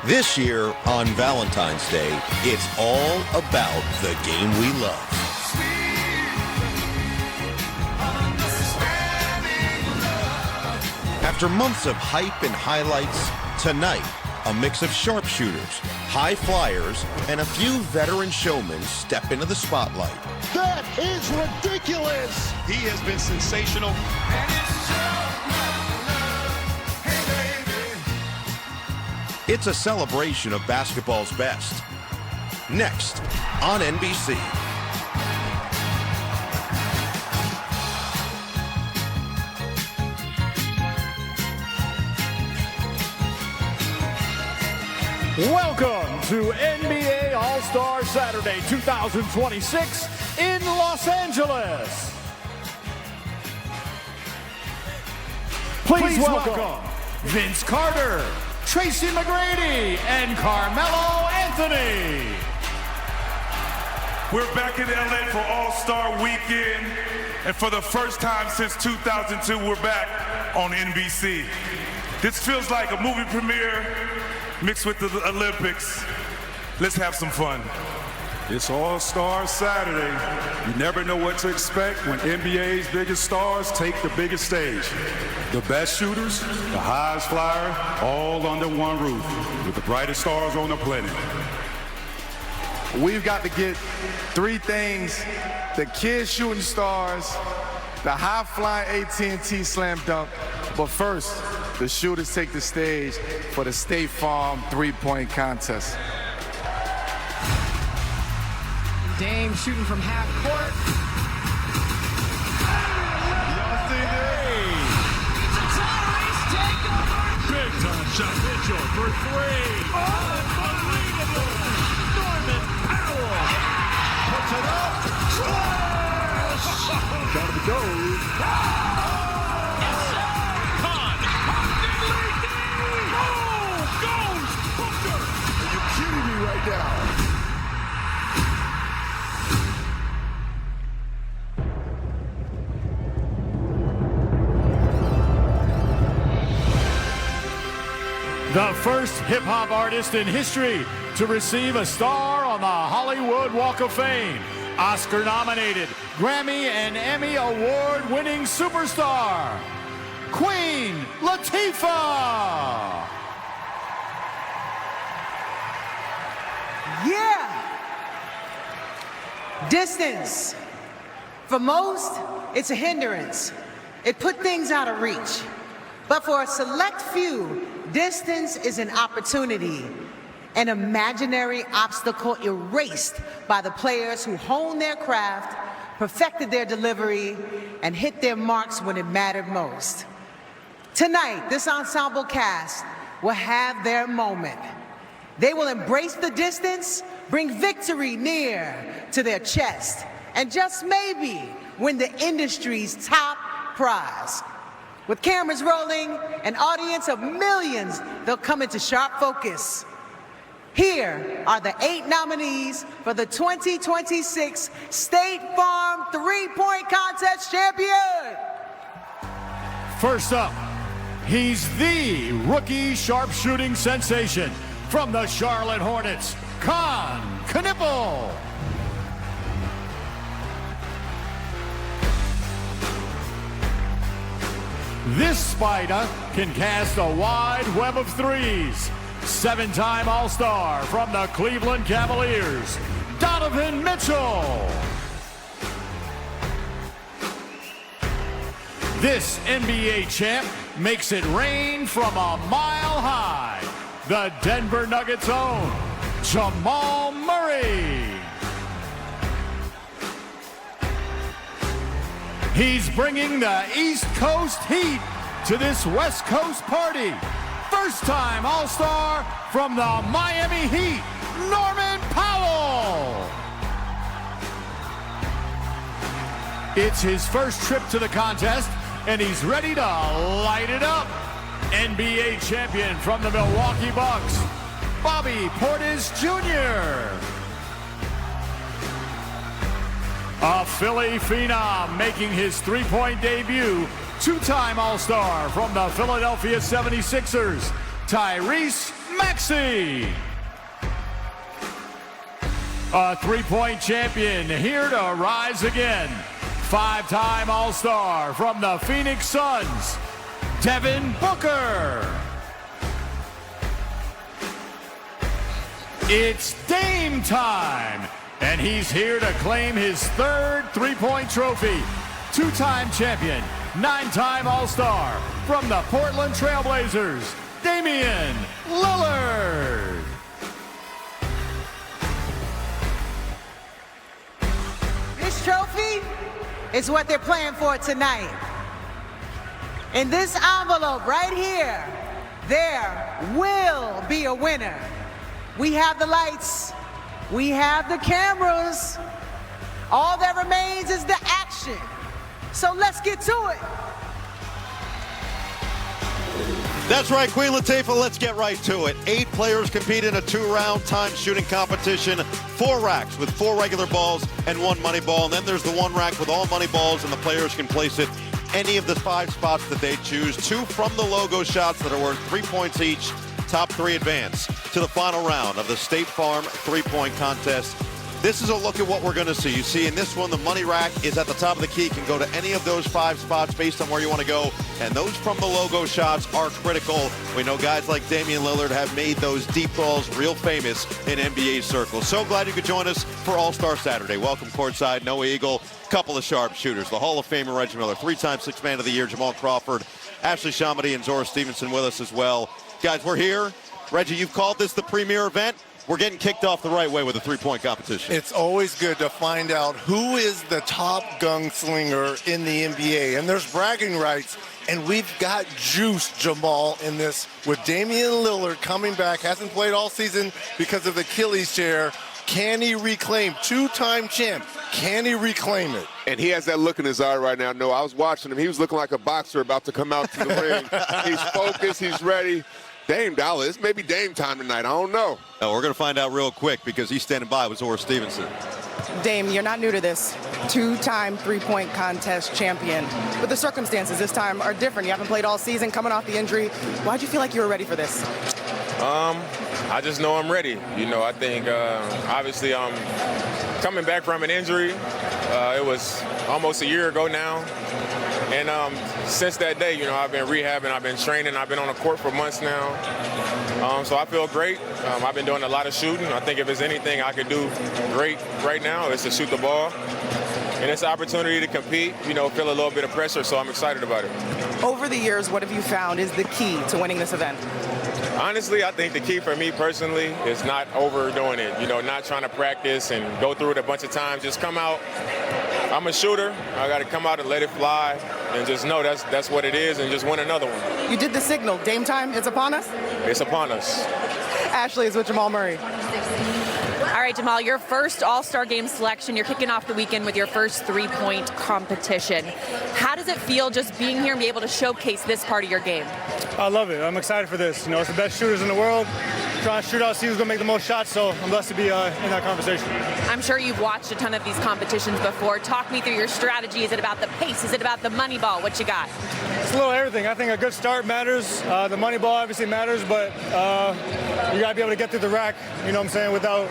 This year on Valentine's Day, it's all about the game we love. After months of hype and highlights, tonight, a mix of sharpshooters, high flyers, and a few veteran showmen step into the spotlight. That is ridiculous! He has been sensational. It's a celebration of basketball's best. Next on NBC. Welcome to NBA All-Star Saturday 2026 in Los Angeles. Please welcome Vince Carter, Tracy McGrady, and Carmelo Anthony. We're back in LA for All-Star Weekend, and for the first time since 2002, we're back on NBC. This feels like a movie premiere mixed with the Olympics. Let's have some fun. It's All-Star Saturday. You never know what to expect when NBA's biggest stars take the biggest stage. The best shooters, the highest flyer, all under one roof with the brightest stars on the planet. We've got to get three things: the kids shooting stars, the high-flying AT&T slam dunk, but first, the shooters take the stage for the State Farm three-point contest. Dame shooting from half court. Y'all see this? Big time shot. Mitchell for three. Unbelievable. Norman Powell puts it up. Splash. Down to the goal. Right now. The first hip-hop artist in history to receive a star on the Hollywood Walk of Fame. Oscar-nominated, Grammy and Emmy award-winning superstar, Queen Latifah. Yeah. Distance. For most, it's a hindrance. It put things out of reach. But for a select few, distance is an opportunity, an imaginary obstacle erased by the players who honed their craft, perfected their delivery, and hit their marks when it mattered most. Tonight, this ensemble cast will have their moment. They will embrace the distance, bring victory near to their chest, and just maybe win the industry's top prize. With cameras rolling, an audience of millions, they'll come into sharp focus. Here are the 8 nominees for the 2026 State Farm Three-Point Contest Champion. First up, he's the rookie sharpshooting sensation from the Charlotte Hornets, Kon Knueppel. This spider can cast a wide web of threes. 7-time All-Star from the Cleveland Cavaliers, Donovan Mitchell. This NBA champ makes it rain from a mile high. The Denver Nuggets' own Jamal Murray. He's bringing the East Coast heat to this West Coast party. First-time All-Star from the Miami Heat, Norman Powell. It's his first trip to the contest, and he's ready to light it up. NBA champion from the Milwaukee Bucks, Bobby Portis Jr. A Philly phenom making his three-point debut, 2-time All-Star from the Philadelphia 76ers, Tyrese Maxey. A three-point champion here to rise again. Five-time All-Star from the Phoenix Suns, Devin Booker. It's Dame time, and he's here to claim his third three-point trophy. Two-time champion, nine-time All-Star from the Portland Trailblazers, Damian Lillard. This trophy is what they're playing for tonight. In this envelope right here, there will be a winner. We have the lights, we have the cameras. All that remains is the action. So let's get to it. That's right, Queen Latifah, let's get right to it. 8 players compete in a 2-round time shooting competition. 4 racks with 4 regular balls and 1 money ball. And then there's the 1 rack with all money balls, and the players can place it any of the 5 spots that they choose. 2 from the logo shots that are worth 3 points each. Top 3 advance to the final round of the State Farm 3-point contest. This is a look at what we're going to see. You see in this one, the money rack is at the top of the key. Can go to any of those 5 spots based on where you want to go. And those from the logo shots are critical. We know guys like Damian Lillard have made those deep balls real famous in NBA circles. So glad you could join us for All-Star Saturday. Welcome courtside, Noah Eagle, couple of sharp shooters. The Hall of Famer Reggie Miller, 3-time Sixth Man of the Year, Jamal Crawford, Ashley Shamadi, and Zora Stevenson with us as well. Guys, we're here. Reggie, you've called this the premier event. We're getting kicked off the right way with a 3-point competition. It's always good to find out who is the top gunslinger in the NBA. And there's bragging rights. And we've got juice, Jamal, in this with Damian Lillard coming back. Hasn't played all season because of the Achilles tear. Can he reclaim? 2-time champ. Can he reclaim it? And he has that look in his eye right now. No, I was watching him. He was looking like a boxer about to come out to the ring. He's focused. He's ready. Dame Dollar. It's maybe Dame time tonight. I don't know. No, we're going to find out real quick because he's standing by with Zora Stevenson. Dame, you're not new to this. 2-time 3-point contest champion. But the circumstances this time are different. You haven't played all season, coming off the injury. Why'd you feel like you were ready for this? I just know I'm ready. You know, I think obviously I'm coming back from an injury. It was almost a year ago now. And since that day, you know, I've been rehabbing, I've been training, I've been on the court for months now. So I feel great. I've been doing a lot of shooting. I think if there's anything I could do great right now, it's to shoot the ball. And it's an opportunity to compete, you know, feel a little bit of pressure, so I'm excited about it. Over the years, what have you found is the key to winning this event? Honestly, I think the key for me personally is not overdoing it. You know, not trying to practice and go through it a bunch of times. Just come out. I'm a shooter. I got to come out and let it fly and just know that's what it is and just win another one. You did the signal. Dame time, it's upon us? It's upon us. Ashley is with Jamal Murray. All right, Jamal, your first All-Star Game selection. You're kicking off the weekend with your first 3-point competition. How does it feel just being here and be able to showcase this part of your game? I love it. I'm excited for this. You know, it's the best shooters in the world. Trying to shoot out, see who's going to make the most shots, so I'm blessed to be in that conversation. I'm sure you've watched a ton of these competitions before. Talk me through your strategy. Is it about the pace? Is it about the money ball? What you got? It's a little everything. I think a good start matters. The money ball obviously matters, but you got to be able to get through the rack, you know what I'm saying, without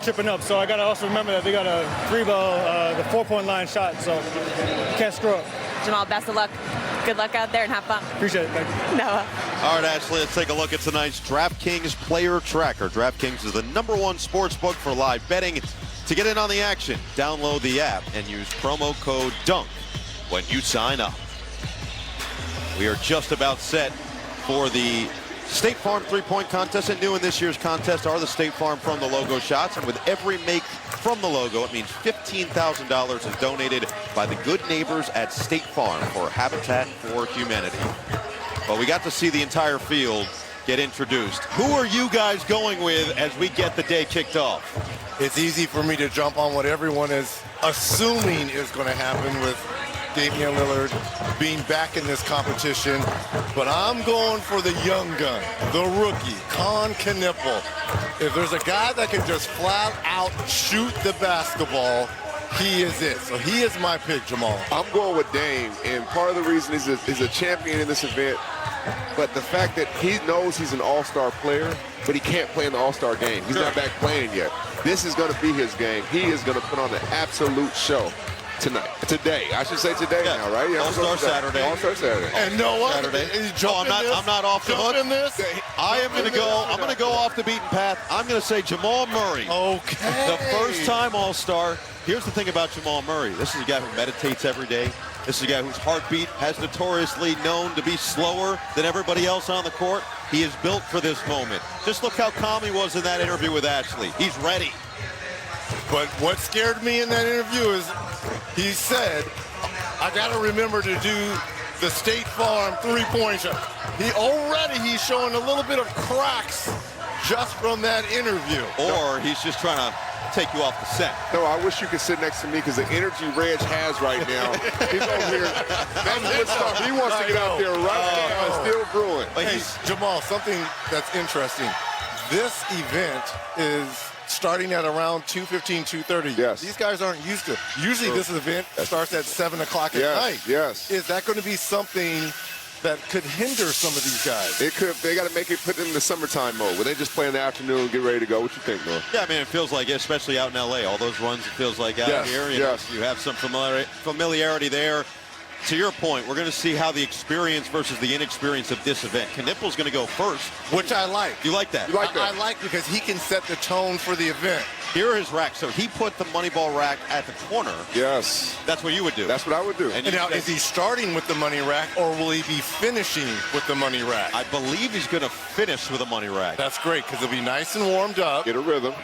tripping up. So I got to also remember that they got a 3-ball, the 4-point line shot, so you can't screw up. Jamal, best of luck. Good luck out there and have fun. Appreciate it. Thank you. Noah. All right, Ashley, let's take a look at tonight's DraftKings Player Tracker. DraftKings is the #1 sports book for live betting. To get in on the action, download the app and use promo code DUNK when you sign up. We are just about set for the State Farm 3-point contest, and new in this year's contest are the State Farm from the logo shots. And with every make from the logo, it means $15,000 is donated by the good neighbors at State Farm for Habitat for Humanity. Well, we got to see the entire field get introduced. Who are you guys going with as we get the day kicked off? It's easy for me to jump on what everyone is assuming is going to happen with Damian Lillard being back in this competition, but I'm going for the young gun, the rookie, Kon Knueppel. If there's a guy that can just flat out shoot the basketball, he is it. So he is my pick, Jamal. I'm going with Dame, and part of the reason is a champion in this event. But the fact that he knows he's an all-star player, but he can't play in the all-star game. He's not back playing yet. This is going to be his game. He is going to put on an absolute show today. I should say today now, right? Yeah, All-Star Saturday. All-Star Saturday. And no what? Saturday. I'm not off the hook. In this? I am going to go. I'm going to go off the beaten path. I'm going to say Jamal Murray. Okay. The first-time All-Star. Here's the thing about Jamal Murray. This is a guy who meditates every day. This is a guy whose heartbeat has notoriously known to be slower than everybody else on the court. He is built for this moment. Just look how calm he was in that interview with Ashley. He's ready. But what scared me in that interview is he said, I got to remember to do the State Farm three-point shot. He's showing a little bit of cracks just from that interview. Or he's just trying to take you off the set. No, I wish you could sit next to me because the energy Reg has right now. He's over here. He wants to get out there right now. It's still brewing. Hey, Jamal, something that's interesting. This event is starting at around 2:15, 2:30. Yes. These guys aren't used to. Usually this event starts at 7 o'clock at night. Yes. Is that going to be something that could hinder some of these guys? It could. They got to make it put them in the summertime mode where they just play in the afternoon and get ready to go. What you think, Noah? Yeah, I mean, it feels like, especially out in L.A., all those runs, it feels like out here. You have some familiarity there. To your point, we're going to see how the experience versus the inexperience of this event. Knippel's going to go first. Which I like. You like that? You like that? I like because he can set the tone for the event. Here are his racks. So he put the money ball rack at the corner. Yes. That's what you would do. That's what I would do. And now, is he starting with the money rack, or will he be finishing with the money rack? I believe he's going to finish with a money rack. That's great, because he'll be nice and warmed up. Get a rhythm.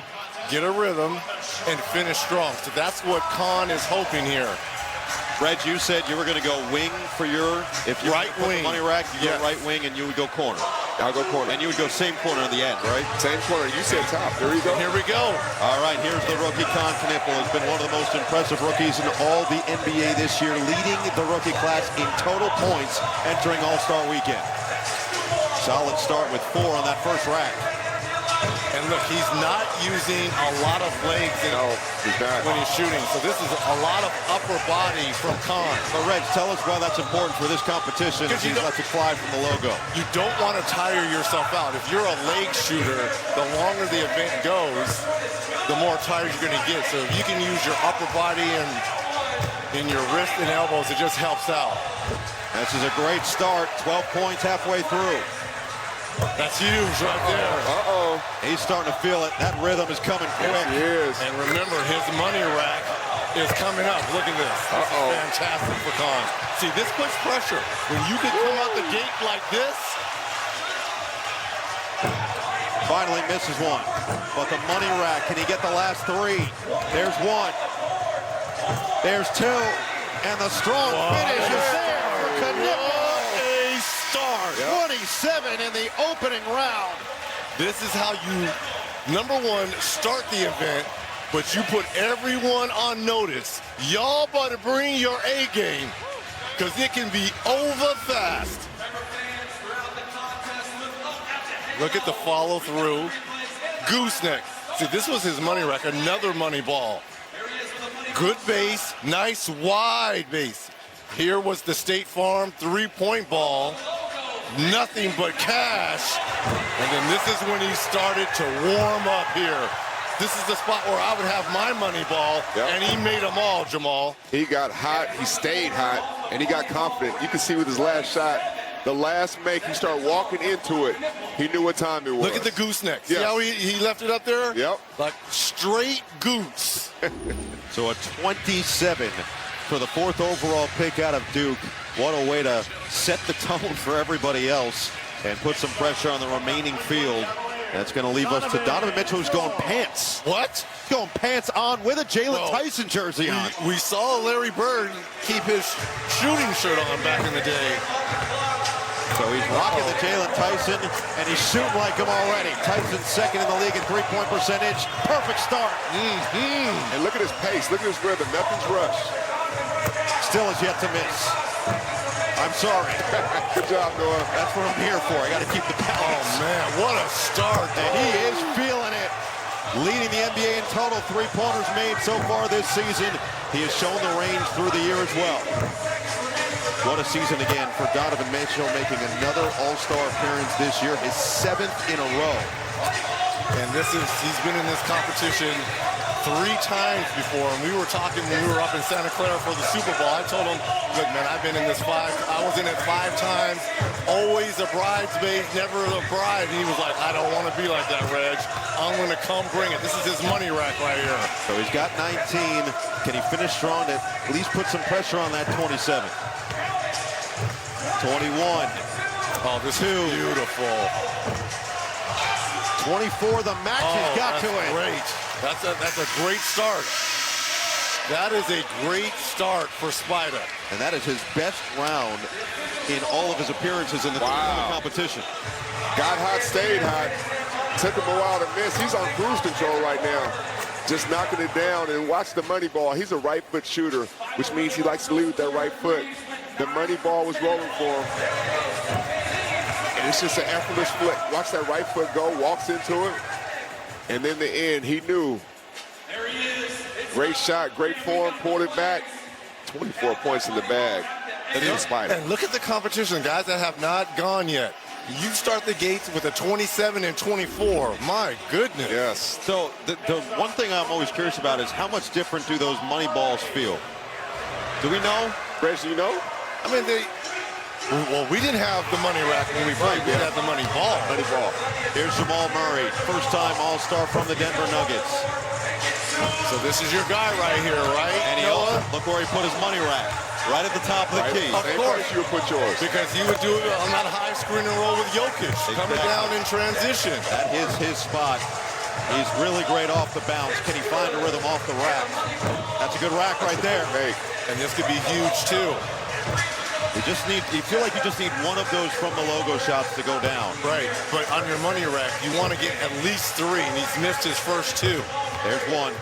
And finish strong. So that's what Kahn is hoping here. Reg, you said you were going to go wing for your, if you right wing money rack, you go right wing and you would go corner. I'll go corner. And you would go same corner at the end, right? Same corner. You said top. There you go. Here we go. All right, here's the rookie Kahn Knippel. Has been one of the most impressive rookies in all the NBA this year, leading the rookie class in total points entering All-Star Weekend. Solid start with 4 on that first rack. And look, he's not using a lot of legs when he's shooting. So this is a lot of upper body from Kahn. So, Reg, tell us why that's important for this competition as he lets it fly from the logo. You don't want to tire yourself out. If you're a leg shooter, the longer the event goes, the more tired you're going to get. So if you can use your upper body and in your wrist and elbows, it just helps out. This is a great start. 12 points halfway through. That's huge right there. Uh-oh. He's starting to feel it. That rhythm is coming quick. Yes, he is. And remember, his money rack is coming up. Look at this. This is fantastic for Kahn. See, this puts pressure. When you can come out the gate like this. Finally misses one. But the money rack, can he get the last 3? There's 1. There's 2. And the strong finish is there for Knippel. A start. 27 in the opening round. This is how you, number one, start the event, but you put everyone on notice. Y'all better bring your A game, because it can be over fast. Look at the follow through. Gooseneck. See, this was his money rack, another money ball. Good base, nice wide base. Here was the State Farm three-point ball. Nothing but cash. And then this is when he started to warm up here. This is the spot where I would have my money ball, and he made them all, Jamal. He got hot, he stayed hot, and he got confident. You can see with his last shot, the last make, he started walking into it. He knew what time it was. Look at the gooseneck. See how he left it up there? Yep. Like straight goose. So a 27 for the 4th overall pick out of Duke. What a way to set the tone for everybody else and put some pressure on the remaining field. That's going to leave us to Donovan Mitchell, who's going pants. What? He's going pants on with a Jalen Tyson jersey on. We saw Larry Bird keep his shooting shirt on back in the day. So he's rocking the Jalen Tyson, and he's shooting like him already. Tyson's second in the league in three-point percentage. Perfect start. And look at his pace. Look at his rhythm. Nothing's rushed. Still has yet to miss. I'm sorry. Good job, Noah. That's what I'm here for. I got to keep the balance. Oh, man, what a start. And he is feeling it. Leading the NBA in total three-pointers made so far this season. He has shown the range through the year as well. What a season again for Donovan Mitchell, making another All-Star appearance this year, his 7th in a row. And he's been in this competition 3 times before, and we were talking when we were up in Santa Clara for the Super Bowl. I told him, look, man, I've been in this I was in it 5 times, always a bridesmaid, never a bride. And he was like, I don't want to be like that, Reg. I'm going to come bring it. This is his money rack right here. So he's got 19. Can he finish strong to at least put some pressure on that 27? 21. Oh, this is beautiful. 24, the max has got to it. Great. That's a great start. That is a great start for Spider. And that is his best round in all of his appearances in the competition. Got hot, stayed hot. Took him a while to miss. He's on cruise control right now. Just knocking it down. And watch the money ball. He's a right foot shooter, which means he likes to lead with that right foot. The money ball was rolling for him. And it's just an effortless flick. Watch that right foot go, walks into it. And then the end, he knew. Great shot, great form, pulled it back. 24 points in the bag. And look at the competition, guys that have not gone yet. You start the gates with a 27 and 24. My goodness. Yes. So the one thing I'm always curious about is how much different do those money balls feel? Do we know? Reg, do you know? I mean, well, we didn't have the money rack when we played. We did have the money ball. Money ball. Here's Jamal Murray, first-time All-Star from the Denver Nuggets. So this is your guy right here, right? And look where he put his money rack. Right at the top of the key. Of course you would put yours. Because he would do it on that high screen and roll with Jokic. Coming down in transition. That is his spot. He's really great off the bounce. Can he find a rhythm off the rack? That's a good rack right there. And this could be huge too. You feel like you just need one of those from the logo shots to go down. Right, but on your money rack, you want to get at least 3, and he's missed his first 2. There's one.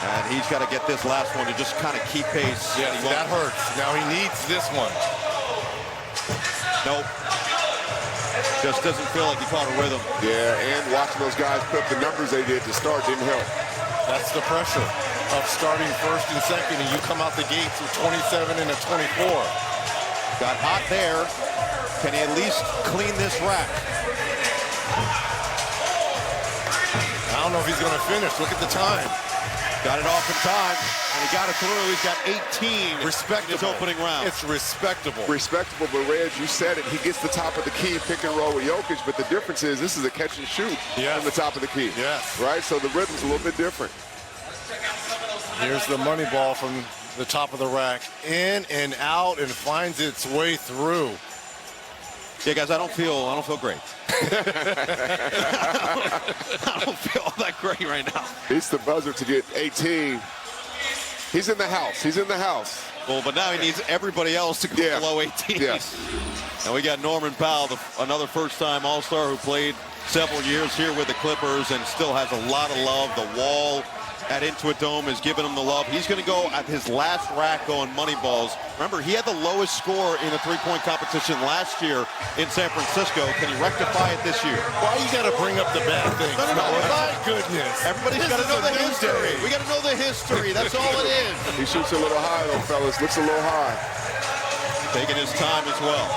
And he's got to get this last one to just kind of keep pace. Yeah, that hurts. Now he needs this one. Nope. Just doesn't feel like he caught a rhythm. Yeah, and watching those guys put up the numbers they did to start didn't help. That's the pressure of starting first and second, and you come out the gates with 27 and a 24. Got hot there. Can he at least clean this rack? I don't know if he's going to finish. Look at the time. Got it off in time, and he got it through. He's got 18 respectable. in his opening round. It's respectable. Respectable, but Reg, you said it. He gets the top of the key, pick and roll with Jokic, but the difference is this is a catch and shoot on the top of the key. Yes. Right? So the rhythm's a little bit different. Here's the money ball from the top of the rack. In and out, and finds its way through. Yeah, guys, I don't feel great. I don't feel all that great right now. It's the buzzer to get 18. He's in the house. He's in the house. Well, but now he needs everybody else to go below 18. Yes. And we got Norman Powell, another first-time All-Star who played several years here with the Clippers and still has a lot of love. The wall at Intuit Dome is giving him the love. He's going to go at his last rack going money balls. Remember, he had the lowest score in a three-point competition last year in San Francisco. Can he rectify it this year? Why you got to bring up the bad things? No, my goodness. Everybody's got to know the history. We got to know the history. That's all it is. He shoots a little high, though, fellas. Looks a little high. Taking his time as well.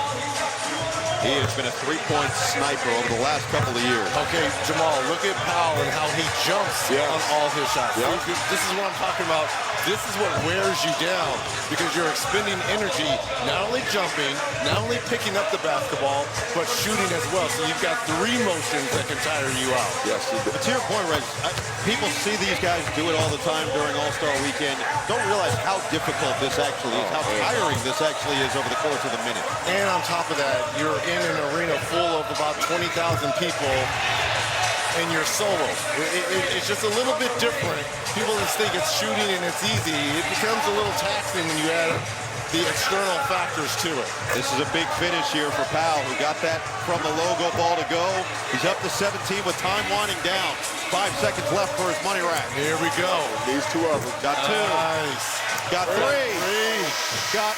He has been a three-point sniper over the last couple of years. Okay, Jamal, look at Powell and how he jumps on all his shots. Yeah. This is what I'm talking about. This is what wears you down because you're expending energy, not only jumping, not only picking up the basketball, but shooting as well. So you've got 3 motions that can tire you out. Yes. But to your point, Reg, people see these guys do it all the time during All-Star Weekend. Don't realize how difficult this actually is, how tiring this actually is over the course of the minute. And on top of that, you're in an arena full of about 20,000 people and you're solo. It's just a little bit different. People just think it's shooting and it's easy. It becomes a little taxing when you add the external factors to it. This is a big finish here for Powell, who got that from the logo ball to go. He's up to 17 with time winding down. 5 seconds left for his money rack. Here we go. These 2 of them. Got 2. Nice. Got three. Got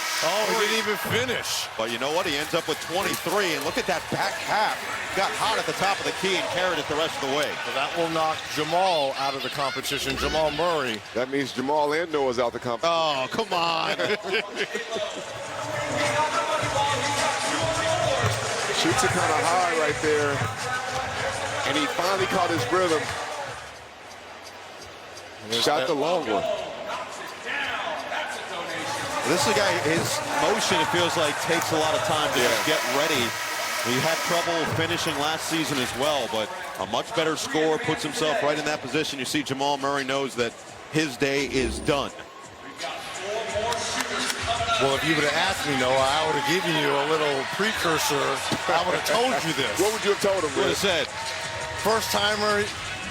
he didn't even finish. But you know what? He ends up with 23, and look at that back half. Got hot at the top of the key and carried it the rest of the way. So that will knock Jamal out of the competition, Jamal Murray. That means Jamal and Noah's out the competition. Oh, come on. Shoots it kind of high right there. And he finally caught his rhythm. Shot the long one. This is a guy, his motion, it feels like, takes a lot of time to just get ready. He had trouble finishing last season as well, but a much better score, puts himself right in that position. You see Jamal Murray knows that his day is done. Well, if you would have asked me, Noah, I would have given you a little precursor. I would have told you this. What would you have told him? Would have said, first timer,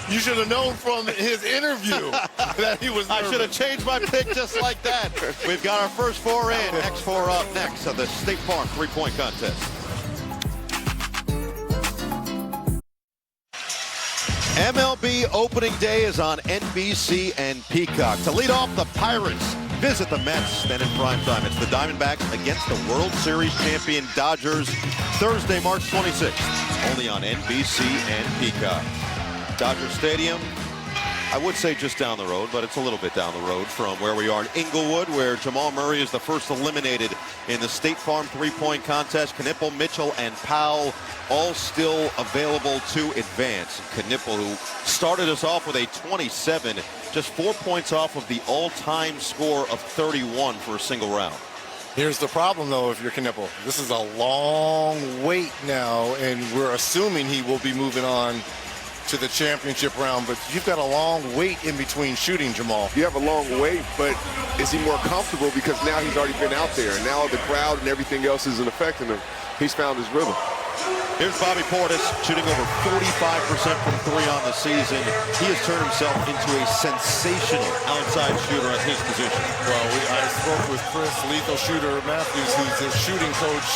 you should have known from his interview that he was nervous. I should have changed my pick just like that. We've got our first four in. Next four up next of the State Farm three-point contest. MLB opening day is on NBC and Peacock. To lead off, the Pirates visit the Mets. Then in prime time, it's the Diamondbacks against the World Series champion Dodgers. Thursday, March 26th, only on NBC and Peacock. Dodger Stadium, I would say just down the road, but it's a little bit down the road from where we are in Inglewood, where Jamal Murray is the first eliminated in the State Farm three-point contest. Knipple, Mitchell, and Powell all still available to advance. Knipple, who started us off with a 27, just 4 points off of the all-time score of 31 for a single round. Here's the problem, though, if you're Knipple. This is a long wait now, and we're assuming he will be moving on to the championship round, but you've got a long wait in between shooting, Jamal. You have a long wait, but is he more comfortable because now he's already been out there, and now the crowd and everything else isn't affecting him? He's found his rhythm. Here's Bobby Portis shooting over 45% from three on the season. He has turned himself into a sensational outside shooter at his position. Well, I spoke with Chris Lethal Shooter Matthews, who's the shooting coach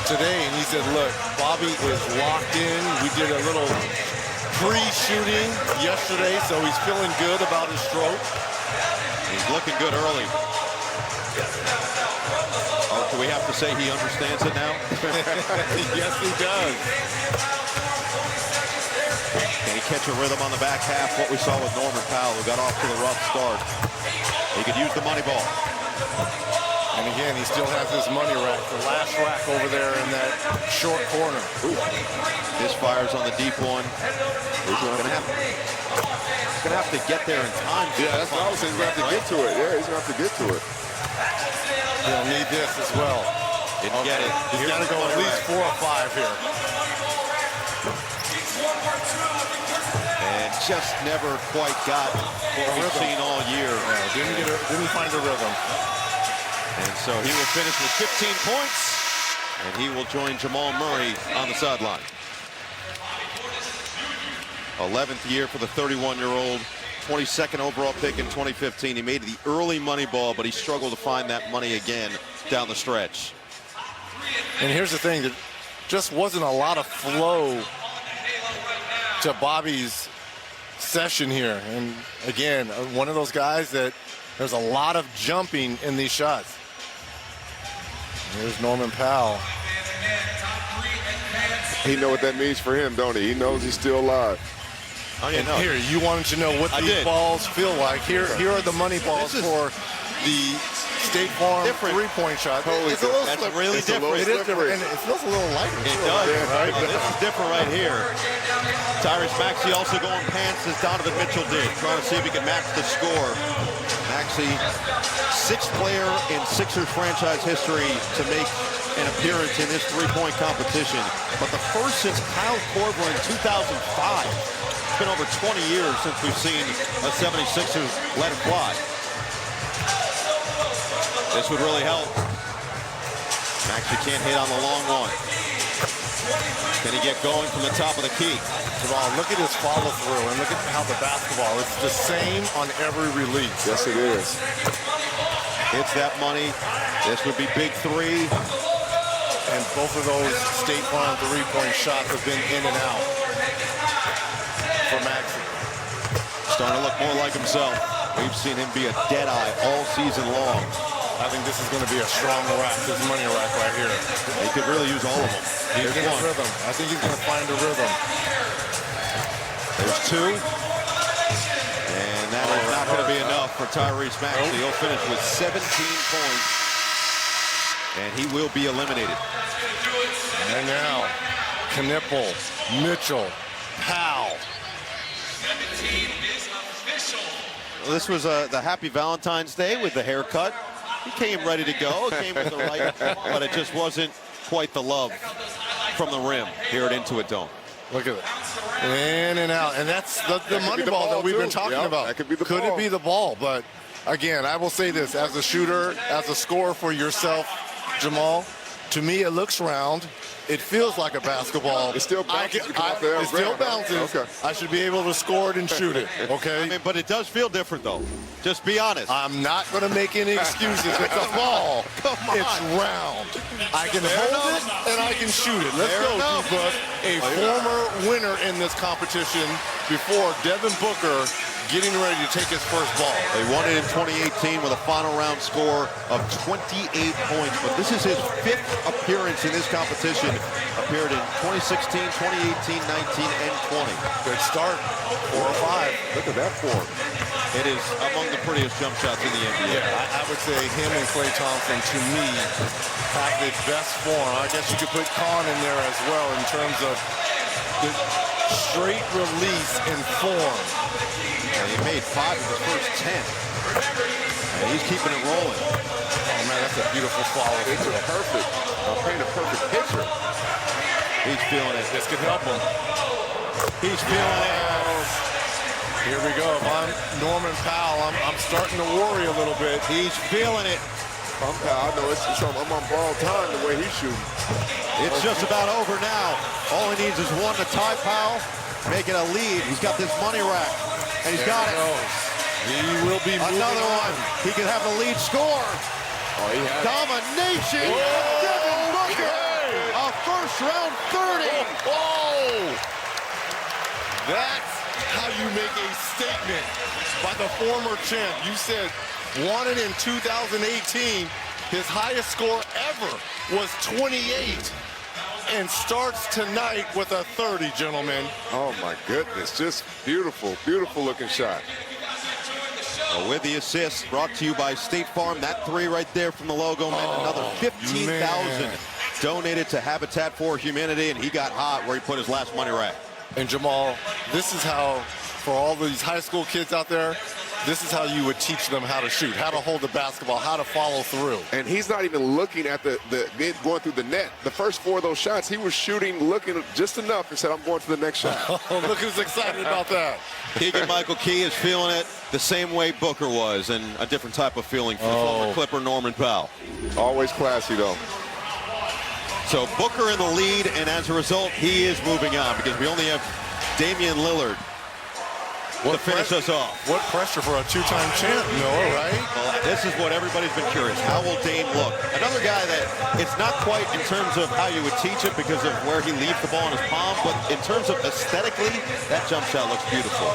today, and he said, look, Bobby is locked in. We did a little pre-shooting yesterday, so he's feeling good about his stroke. He's looking good early. Oh, do we have to say he understands it now? Yes, he does. Can he catch a rhythm on the back half? What we saw with Norman Powell, who got off to the rough start. He could use the money ball. And again, he still has his money rack, the last rack over there in that short corner. Ooh. His fires on the deep one. He's gonna have to get there in time. Yeah, that's what I was saying. He's gonna have to get to it. Yeah, he's gonna have to get to it. He'll need this as well. Didn't get it. He's got to go at least 4 or 5 here. And just never quite got what we've seen all year. Didn't find a rhythm. And so he will finish with 15 points, and he will join Jamal Murray on the sideline. 11th year for the 31-year-old. 22nd overall pick in 2015. He made the early money ball, but he struggled to find that money again down the stretch. And here's the thing, there just wasn't a lot of flow to Bobby's session here. And again, one of those guys that there's a lot of jumping in these shots. Here's Norman Powell. He knows what that means for him, don't he? He knows he's still alive. Oh, yeah, no. Here, you wanted to know what these balls feel like. Here are the money balls for the State Farm three-point shot. Totally it's a little That's really different. It is different, and it feels a little lighter. It does. Right? This is different right here. Tyrese Maxey also going pants as Donovan Mitchell did, trying to see if he can match the score. Maxey, 6th player in Sixers franchise history to make an appearance in this three-point competition, but the first since Kyle Korver in 2005. It's been over 20 years since we've seen a 76ers let it fly. This would really help. Maxey can't hit on the long one. Can he get going from the top of the key? Jamal, look at his follow-through, and look at how the basketball, it's the same on every release. Yes, it is. Hits that money. This would be big three. And both of those State Farm three-point shots have been in and out for Maxey. Starting to look more like himself. We've seen him be a deadeye all season long. I think this is going to be a strong rack, this money rack right here. He could really use all of them. He's in a rhythm. I think he's going to find a rhythm. There's two. And that is not going to be enough for Tyrese Maxey. He'll finish with 17 points. And he will be eliminated. And now, Knipple, Mitchell, Powell. Well, this was the Happy Valentine's Day with the haircut. He came ready to go. It came with the right, but it just wasn't quite the love from the rim here at Intuit Dome. Look at it. In and out. And that's the money ball that we've been talking about. That could be the ball. Could it be the ball? But again, I will say this, as a shooter, as a scorer for yourself, Jamal, to me it looks round. It feels like a basketball. It still bounces. It still bounces. Okay. I should be able to score it and shoot it, okay? I mean, but it does feel different, though. Just be honest. I'm not going to make any excuses. It's a ball. Come on. It's round. I can hold it and I can shoot it. Let's go, D-Buck. A former winner in this competition before, Devin Booker, getting ready to take his first ball. They won it in 2018 with a final round score of 28 points, but this is his 5th appearance in this competition. Appeared in 2016, 2018, 19, and 20. Good start. 4 or 5. Look at that form. It is among the prettiest jump shots in the NBA. Yeah, I would say him and Klay Thompson, to me, have the best form. I guess you could put Kahn in there as well in terms of the straight release and form. And he made 5 of the first 10. And he's keeping it rolling. Oh, man, that's a beautiful follow. It's a perfect, paint a perfect picture. He's feeling it. This could help him. He's feeling it. Here we go. If I'm Norman Powell, I'm starting to worry a little bit. He's feeling it. I'm Powell. I know I'm on borrowed time the way he's shooting. It's just about over now. All he needs is one to tie Powell, make it a lead. He's got this money rack, and he's got it. He will be another one. He can have the lead score. Domination. Devin Booker. A first round 30. Oh! That's how you make a statement by the former champ. You said won it in 2018. His highest score ever was 28. And starts tonight with a 30, gentlemen. Oh, my goodness. Just beautiful, beautiful looking shot. With the assist brought to you by State Farm. That 3 right there from the logo meant another 15,000 donated to Habitat for Humanity, and he got hot where he put his last money rack. And Jamal, this is how, for all these high school kids out there, this is how you would teach them how to shoot, how to hold the basketball, how to follow through. And he's not even looking at the going through the net. The first 4 of those shots, he was shooting, looking just enough and said, I'm going to the next shot. Look who's excited about that. Keegan-Michael Key is feeling it the same way Booker was, and a different type of feeling for former Clipper Norman Powell. Always classy, though. So Booker in the lead, and as a result, he is moving on because we only have Damian Lillard to finish us off. What pressure for a 2-time champ, Noah, right? Well, this is what everybody's been curious. How will Dame look? Another guy that it's not quite in terms of how you would teach it because of where he leaves the ball in his palm, but in terms of aesthetically, that jump shot looks beautiful.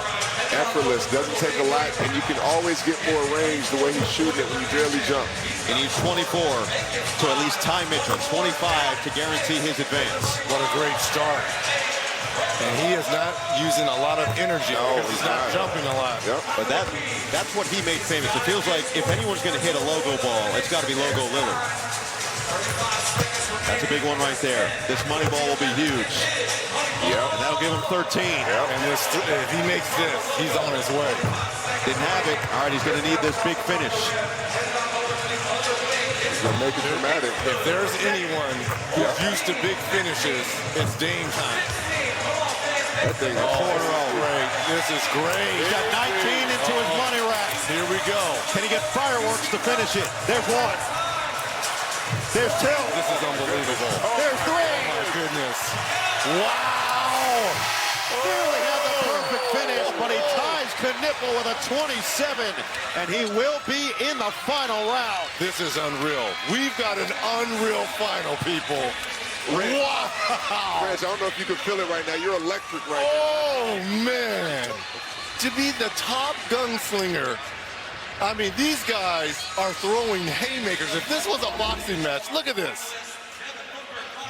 Effortless, doesn't take a lot, and you can always get more range the way he's shooting it when you barely jump. He needs 24 to at least tie Mitchell, 25 to guarantee his advance. What a great start. And he is not using a lot of energy because he's not jumping a lot. Yep. But that's what he made famous. It feels like if anyone's going to hit a logo ball, it's got to be Logo Lillard. That's a big one right there. This money ball will be huge. Yep. And that'll give him 13. Yep. And if he makes this, he's on his way. Didn't have it. All right, he's going to need this big finish. He's going to make it dramatic. If there's anyone who's used to big finishes, it's Dame time. That thing is great. This is great. He's got 19 into his money rack. Here we go. Can he get fireworks to finish it? There's 1. There's 2. This is unbelievable. There's 3. Oh, my goodness. Wow. Nearly had the perfect finish, but he ties Knipple with a 27, and he will be in the final round. This is unreal. We've got an unreal final, people. Reg, wow. Reg, I don't know if you can feel it right now. You're electric right now. Oh, man. To be the top gunslinger I mean, these guys are throwing haymakers. If this was a boxing match, look at this.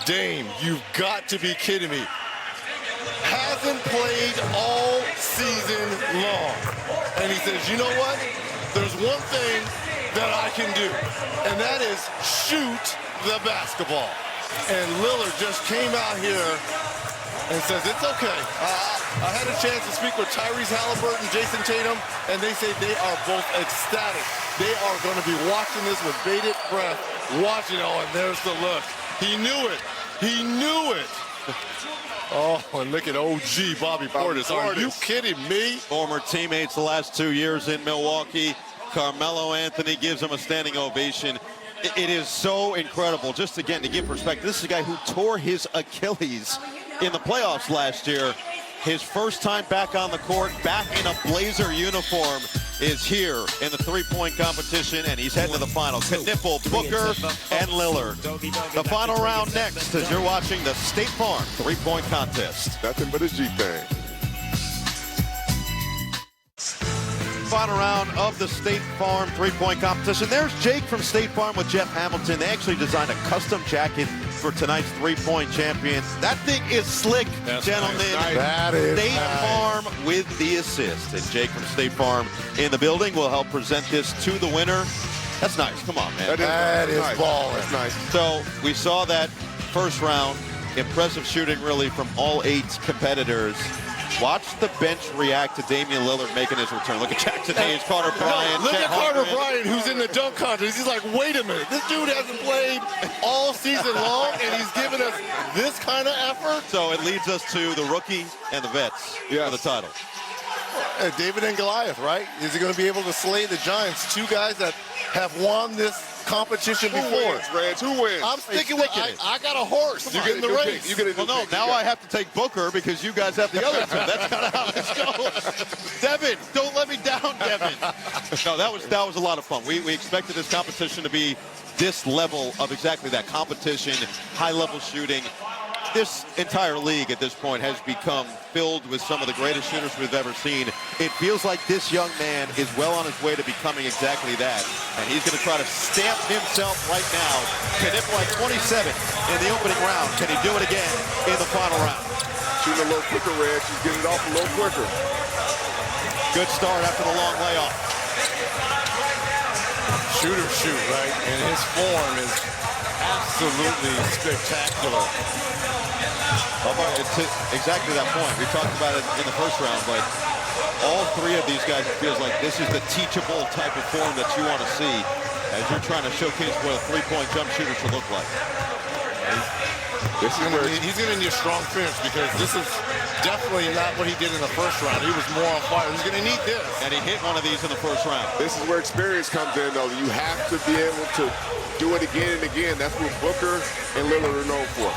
Dame, you've got to be kidding me. Hasn't played all season long. And he says, you know what? There's one thing that I can do, and that is shoot the basketball. And Lillard just came out here and says, it's okay. I had a chance to speak with Tyrese Halliburton, Jason Tatum, and they say they are both ecstatic. They are going to be watching this with bated breath, watching, oh, and there's the look. He knew it. He knew it. Oh, and look at OG Bobby Portis. Are you kidding me? Former teammates the last 2 years in Milwaukee. Carmelo Anthony gives him a standing ovation. It is so incredible. Just again, to give perspective, this is a guy who tore his Achilles in the playoffs last year. His first time back on the court, back in a Blazer uniform, is here in the three-point competition, and he's heading to the finals. Knipple, Booker, and Lillard. The final round next as you're watching the State Farm three-point contest. Nothing but a G thing. Final round of the State Farm three-point competition. There's Jake from State Farm with Jeff Hamilton. They actually designed a custom jacket for tonight's three-point champions. That thing is slick, gentlemen. Nice. That is State nice. Farm with the assist. And Jake from State Farm in the building will help present this to the winner. That's nice. Come on, man. That is nice. balling. That's nice. So we saw that first round. Impressive shooting, really, from all 8 competitors. Watch the bench react to Damian Lillard making his return. Look at Jackson Hayes, Carter Bryant. Look Chet at Carter Holmgren. Bryant, who's in the dunk contest. He's like, wait a minute. This dude hasn't played all season long, and he's giving us this kind of effort. So it leads us to the rookie and the vets for the title. David and Goliath, right? Is he going to be able to slay the Giants? 2 guys that have won this competition before. Wins, Reds? Who wins? I'm sticking with it. I got a horse. You get in the race. You get Well, no, now I have to take Booker because you guys have the other 2. That's kind of how this goes. Devin, don't let me down, Devin. No, that was a lot of fun. We expected this competition to be this level of exactly that competition, high-level shooting. This entire league at this point has become filled with some of the greatest shooters we've ever seen. It feels like this young man is well on his way to becoming exactly that. And he's going to try to stamp himself right now. Knipple at 27 in the opening round. Can he do it again in the final round? Shooting a little quicker, Red. She's getting it off a little quicker. Good start after the long layoff. Shooter shoot, right? And his form is absolutely spectacular. It's exactly that point. We talked about it in the first round, but all 3 of these guys, it feels like this is the teachable type of form that you want to see as you're trying to showcase what a three-point jump shooter should look like. He's going to need a strong finish because this is definitely not what he did in the first round. He was more on fire. He's going to need this. And he hit one of these in the first round. This is where experience comes in, though. You have to be able to do it again and again. That's what Booker and Lillard are known for.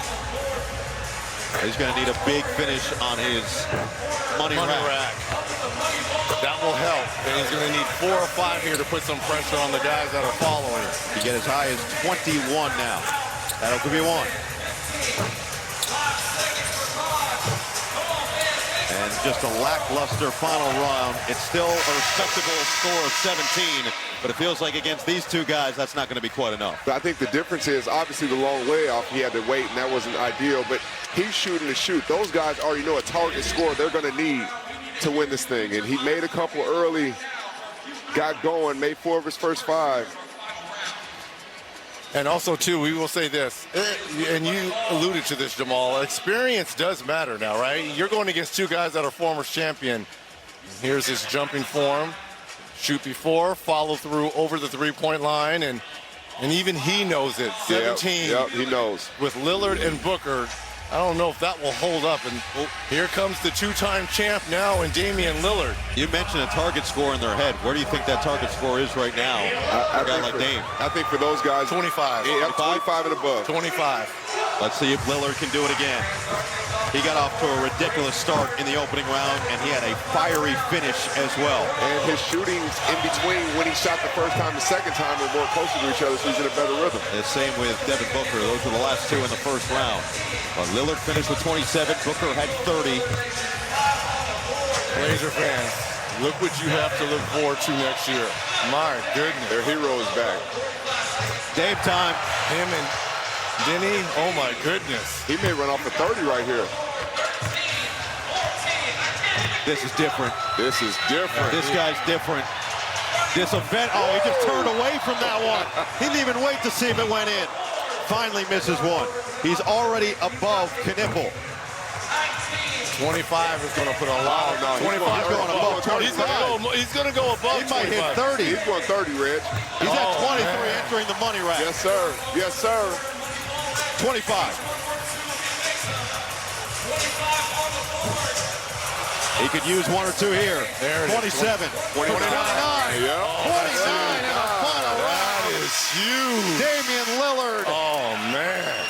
He's going to need a big finish on his money rack. That will help. And he's going to need 4 or 5 here to put some pressure on the guys that are following. He get as high as 21 now. That'll be 1. And just a lackluster final round. It's still a respectable score of 17, but it feels like against these 2 guys, that's not going to be quite enough. But I think the difference is obviously the long layoff. He had to wait, and that wasn't ideal, but he's shooting to shoot. Those guys already know a target score they're going to need to win this thing, and he made a couple early, got going, made 4 of his first 5. And also, too, we will say this, and you alluded to this, Jamal, experience does matter now, right? You're going against 2 guys that are former champion. Here's his jumping form. Shoot before, follow through over the three-point line, and even he knows it. 17 Yep, he knows. With Lillard and Booker. I don't know if that will hold up. And here comes the 2-time champ now in Damian Lillard. You mentioned a target score in their head. Where do you think that target score is right now? A guy like Dame. I think for those guys, 25. Yeah, 25 and above. 25. Let's see if Lillard can do it again. He got off to a ridiculous start in the opening round, and he had a fiery finish as well. And his shooting in between when he shot the first time, the second time, were more closer to each other, so he's in a better rhythm. The same with Devin Booker. Those were the last 2 in the first round. But Lillard finished with 27. Booker had 30. Blazer fans, Look what you have to look forward to next year. My goodness. Their hero is back. Dame time. Him and Denny, oh my goodness. He may run off a 30 right here. This is different. This is different. This guy's different. This event, oh, he just turned away from that one. He didn't even wait to see if it went in. Finally misses one. He's already above Knipple. 25 is going to put a lot. No, 25 going above 25. He's going to go above. He might hit 30. He's going 30, Reg. He's at 23 entering the money rack. Yes, sir. Yes, sir. 25. He could use one or two here. There it 27. 29. 29. Yeah. 29 in the final round. That is huge. Damian Lillard. Oh, man.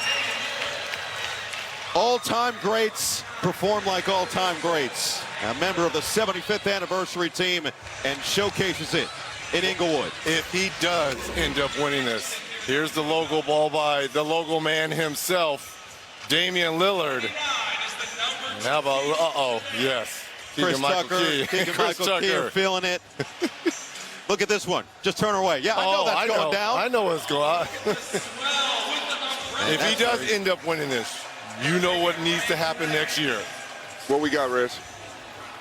All-time greats perform like all-time greats. A member of the 75th anniversary team and showcases it in Inglewood. If he does end up winning this, here's the logo ball by the logo man himself, Damian Lillard. And how about, yes. Chris Tucker, Keegan-Michael Key are feeling it. Look at this one. Just turn away. Yeah, I know that's going down. I know it's going on. If he does end up winning this, you know what needs to happen next year. What we got, Reg?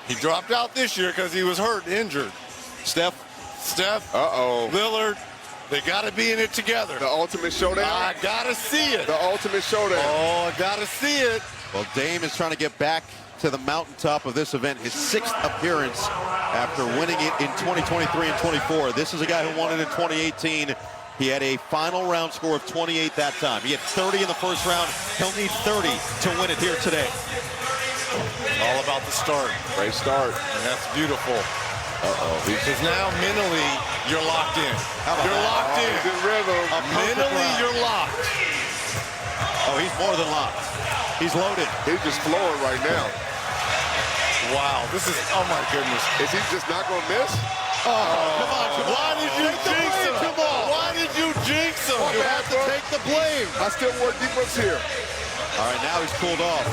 He dropped out this year because he was hurt, injured. Steph. Uh-oh. Lillard. They got to be in it together. The ultimate showdown? I got to see it. The ultimate showdown. Oh, I got to see it. Well, Dame is trying to get back to the mountaintop of this event, his 6th appearance after winning it in 2023 and 24. This is a guy who won it in 2018. He had a final round score of 28 that time. He had 30 in the first round. He'll need 30 to win it here today. All about the start. Great start. And that's beautiful. Uh-oh. Because now mentally, you're locked in. You're locked in. Good rhythm. Mentally, you're locked. Oh, he's more than locked. He's loaded. He's just flowing right now. Wow, this is, oh my goodness. Is he just not going to miss? Oh, come on, Jamal. Why did you jinx him? Why did you jinx him? You have to take the blame. I still want defense here. All right, now he's cooled off.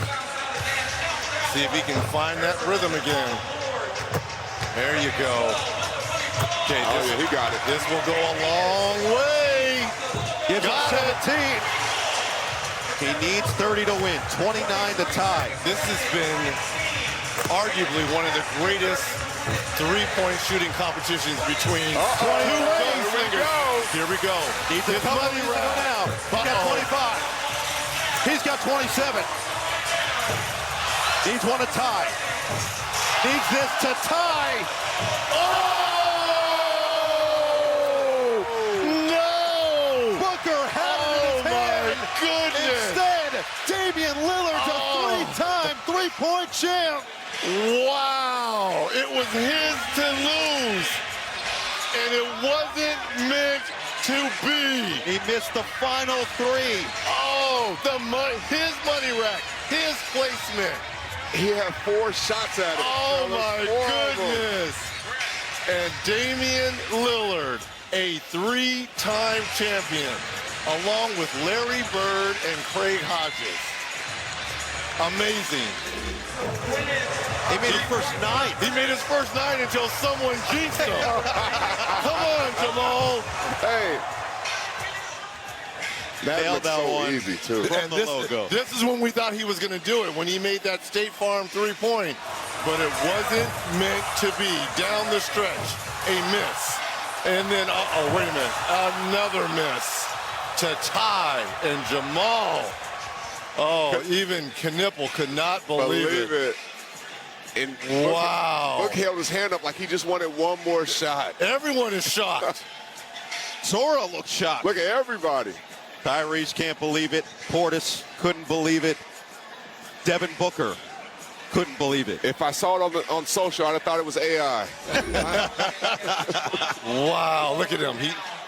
See if he can find that rhythm again. There you go. Okay, he got it. This will go a long way. Gives him 17. He needs 30 to win, 29 to tie. This has been arguably one of the greatest three-point shooting competitions between two gunsingers. Here we go. Needs a couple now. He's got 25. He's got 27. Needs one to tie. Needs this to tie. Oh! No! Booker had it in his hand. Goodness! Instead, Damian Lillard's a three-time three-point champ. Wow! It was his to lose, and it wasn't meant to be. He missed the final three. Oh, his money rack, his placement. He had 4 shots at it. Oh my goodness! And Damian Lillard, a 3-time champion, along with Larry Bird and Craig Hodges. Amazing. He made his first 9. He made his first 9 until someone jinxed him. Come on, Jamal. Hey. That Nailed looks that so one. easy, too. From the logo. This is when we thought he was going to do it, when he made that State Farm three-point. But it wasn't meant to be. Down the stretch, a miss. And then, wait a minute, another miss to tie. And Jamal, even Knipple could not believe it. And wow. Book held his hand up like he just wanted one more shot. Everyone is shocked. Sora looks shocked. Look at everybody. Tyrese can't believe it. Portis couldn't believe it. Devin Booker couldn't believe it. If I saw it on social, I'd have thought it was AI. Wow, look at him.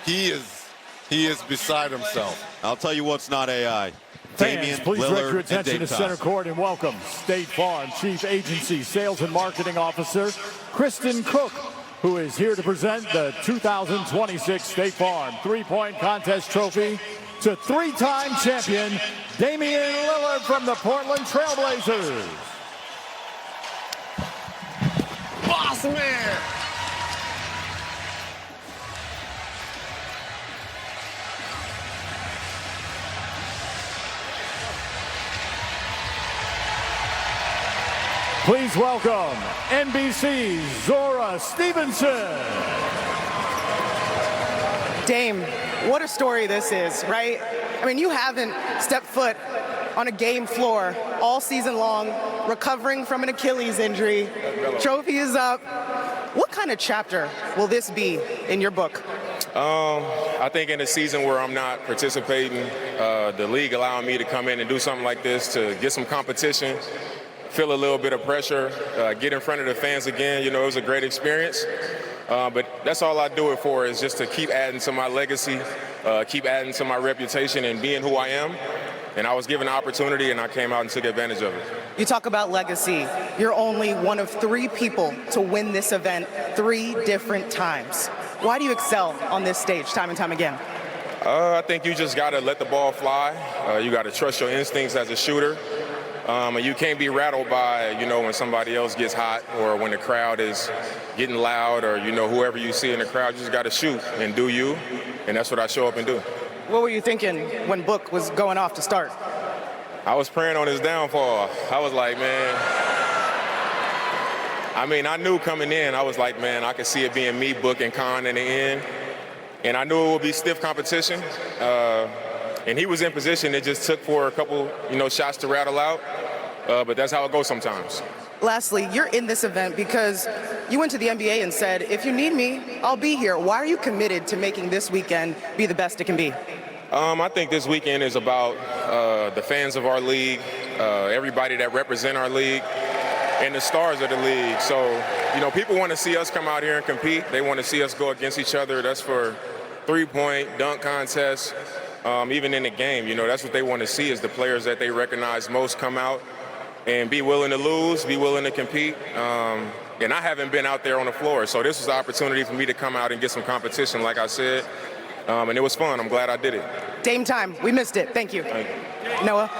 He is beside himself. I'll tell you what's not AI. Fans, Damian please direct your Lillard attention and to Dame center Toss. court and welcome State Farm Chief Agency Sales and Marketing Officer Kristen Cook, who is here to present the 2026 State Farm three-point contest trophy to 3-time champion Damian Lillard from the Portland Trailblazers. boss man. Please welcome NBC's Zora Stevenson. Dame, what a story this is, right? I mean, you haven't stepped foot on a game floor all season long, recovering from an Achilles injury. Trophy is up. What kind of chapter will this be in your book? I think in a season where I'm not participating, the league allowing me to come in and do something like this to get some competition, feel a little bit of pressure, get in front of the fans again. You know, it was a great experience. But that's all I do it for, is just to keep adding to my legacy, keep adding to my reputation and being who I am. And I was given an opportunity, and I came out and took advantage of it. You talk about legacy. You're only one of 3 people to win this event 3 different times. Why do you excel on this stage time and time again? I think you just got to let the ball fly. You got to trust your instincts as a shooter. And you can't be rattled by, you know, when somebody else gets hot or when the crowd is getting loud or, you know, whoever you see in the crowd. You just got to shoot and do you. And that's what I show up and do. What were you thinking when Book was going off to start? I was praying on his downfall. I was like, man, I mean, I knew coming in, I was like, man, I could see it being me, Book, and Khan in the end. And I knew it would be stiff competition. And he was in position. It just took for a couple, you know, shots to rattle out. But that's how it goes sometimes. Lastly, you're in this event because you went to the NBA and said, if you need me, I'll be here. Why are you committed to making this weekend be the best it can be? I think this weekend is about the fans of our league, everybody that represent our league, and the stars of the league. So, you know, people want to see us come out here and compete. They want to see us go against each other. That's for three-point, dunk contests, even in the game. You know, that's what they want to see, is the players that they recognize most come out and be willing to lose, be willing to compete. And I haven't been out there on the floor, so this was the opportunity for me to come out and get some competition, like I said. And it was fun. I'm glad I did it. Dame time. We missed it. Thank you. Noah.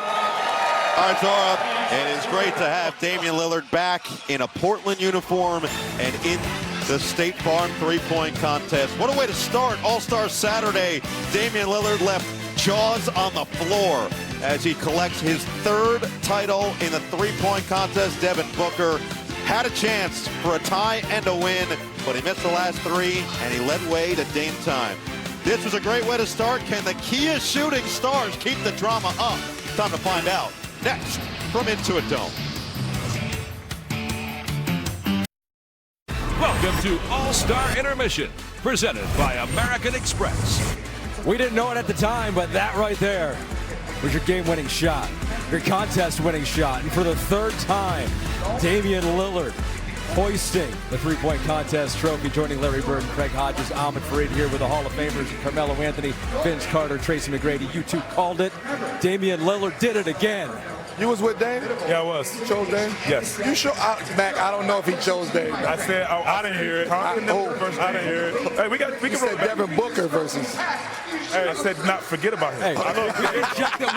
All right, Zora, and it's great to have Damian Lillard back in a Portland uniform and in the State Farm three-point contest. What a way to start All-Star Saturday. Damian Lillard left jaws on the floor as he collects his 3rd title in the three-point contest. Devin Booker had a chance for a tie and a win, but he missed the last 3, and he led way to Dame time. This was a great way to start. Can the Kia Shooting Stars keep the drama up? Time to find out. Next, from Intuit Dome. Welcome to All-Star Intermission, presented by American Express. We didn't know it at the time, but that right there was your game-winning shot, your contest-winning shot. And for the 3rd time, Damian Lillard hoisting the three-point contest trophy, joining Larry Bird and Craig Hodges, Ahmed Fareed here with the Hall of Famers, Carmelo Anthony, Vince Carter, Tracy McGrady. You two called it. Damian Lillard did it again. You was with Dame? Yeah, I was. You chose Dame? Yes. You show Mac, I don't know if he chose Dame. I said I didn't hear it. I didn't hear it. Hey, we can said Devin Booker versus. Hey, I said not forget about him. Hey,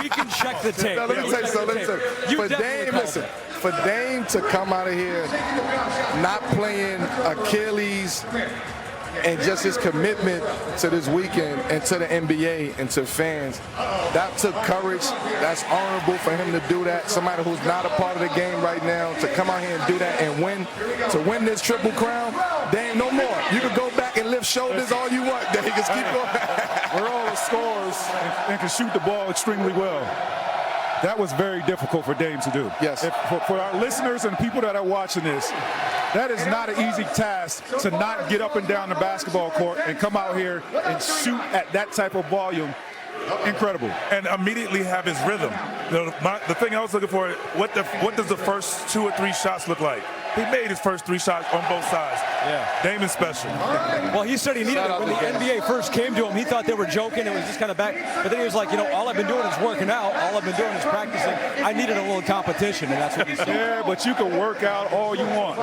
we can check the tape. Now, let me tell you something. For Dame, listen. For Dame to come out of here not playing Achilles and just his commitment to this weekend and to the NBA and to fans, that took courage. That's honorable for him to do that. Somebody who's not a part of the game right now, to come out here and do that and win, to win this Triple Crown, Dame, no more. You can go back and lift shoulders all you want. Dame, just keep going. We're all the scorers and can shoot the ball extremely well. That was very difficult for Dame to do. Yes. For our listeners and people that are watching this, that is not an easy task to not get up and down the basketball court and come out here and shoot at that type of volume. Incredible. And immediately have his rhythm. The thing I was looking for, what does the first 2 or 3 shots look like? He made his first 3 shots on both sides. Yeah. Dame is special. Well, he said he needed it. When the NBA first came to him, he thought they were joking. It was just kind of back. But then he was like, you know, all I've been doing is working out. All I've been doing is practicing. I needed a little competition, and that's what he said. Yeah, but you can work out all you want.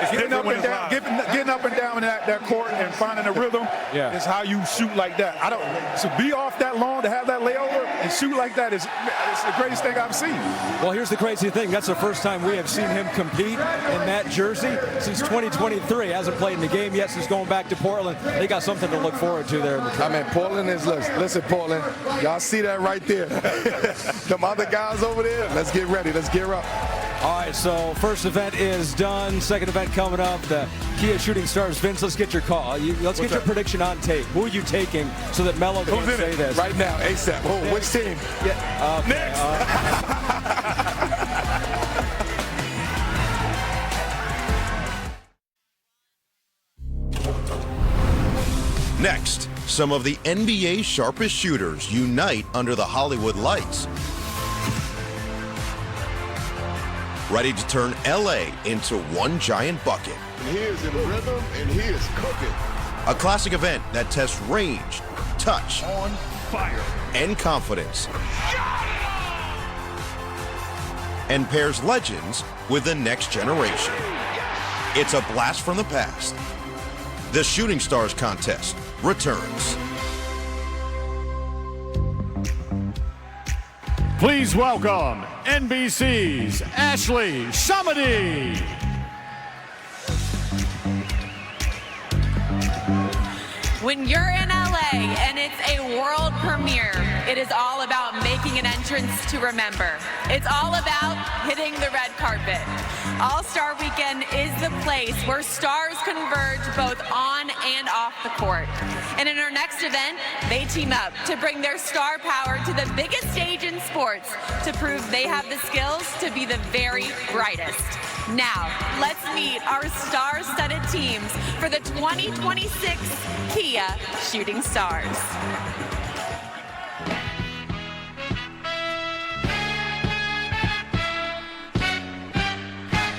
Getting up and down in that court and finding a rhythm is how you shoot like that. To be off that long, to have that layover, and shoot like that it's the greatest thing I've seen. Well, here's the crazy thing. That's the first time we have seen him compete in that jersey since 2023. Hasn't played in the game yet since going back to Portland. They got something to look forward to there in the I mean, Portland is, listen, Portland, y'all see that right there. Them other guys over there, let's get ready. Let's gear up. All right, so first event is done. Second event coming up, the Kia Shooting Stars. Vince, let's get your call. Let's get your prediction on tape. Who are you taking so that Melo can say this? Right now, ASAP. Oh, which team? Yeah. Next, some of the NBA's sharpest shooters unite under the Hollywood lights. Ready to turn LA into one giant bucket. And he is in rhythm, and he is cooking. A classic event that tests range, touch, On fire. and confidence. And pairs legends with the next generation. It's a blast from the past. The Shooting Stars contest returns. Please welcome NBC's Ashley Shamadi. When you're in LA and it's a world premiere, it is all about making an entrance to remember. It's all about hitting the red carpet. All-Star Weekend is the place where stars converge both on and off the court. And in our next event, they team up to bring their star power to the biggest stage in sports to prove they have the skills to be the very brightest. Now, let's meet our star-studded teams for the 2026 Kia Shooting Stars.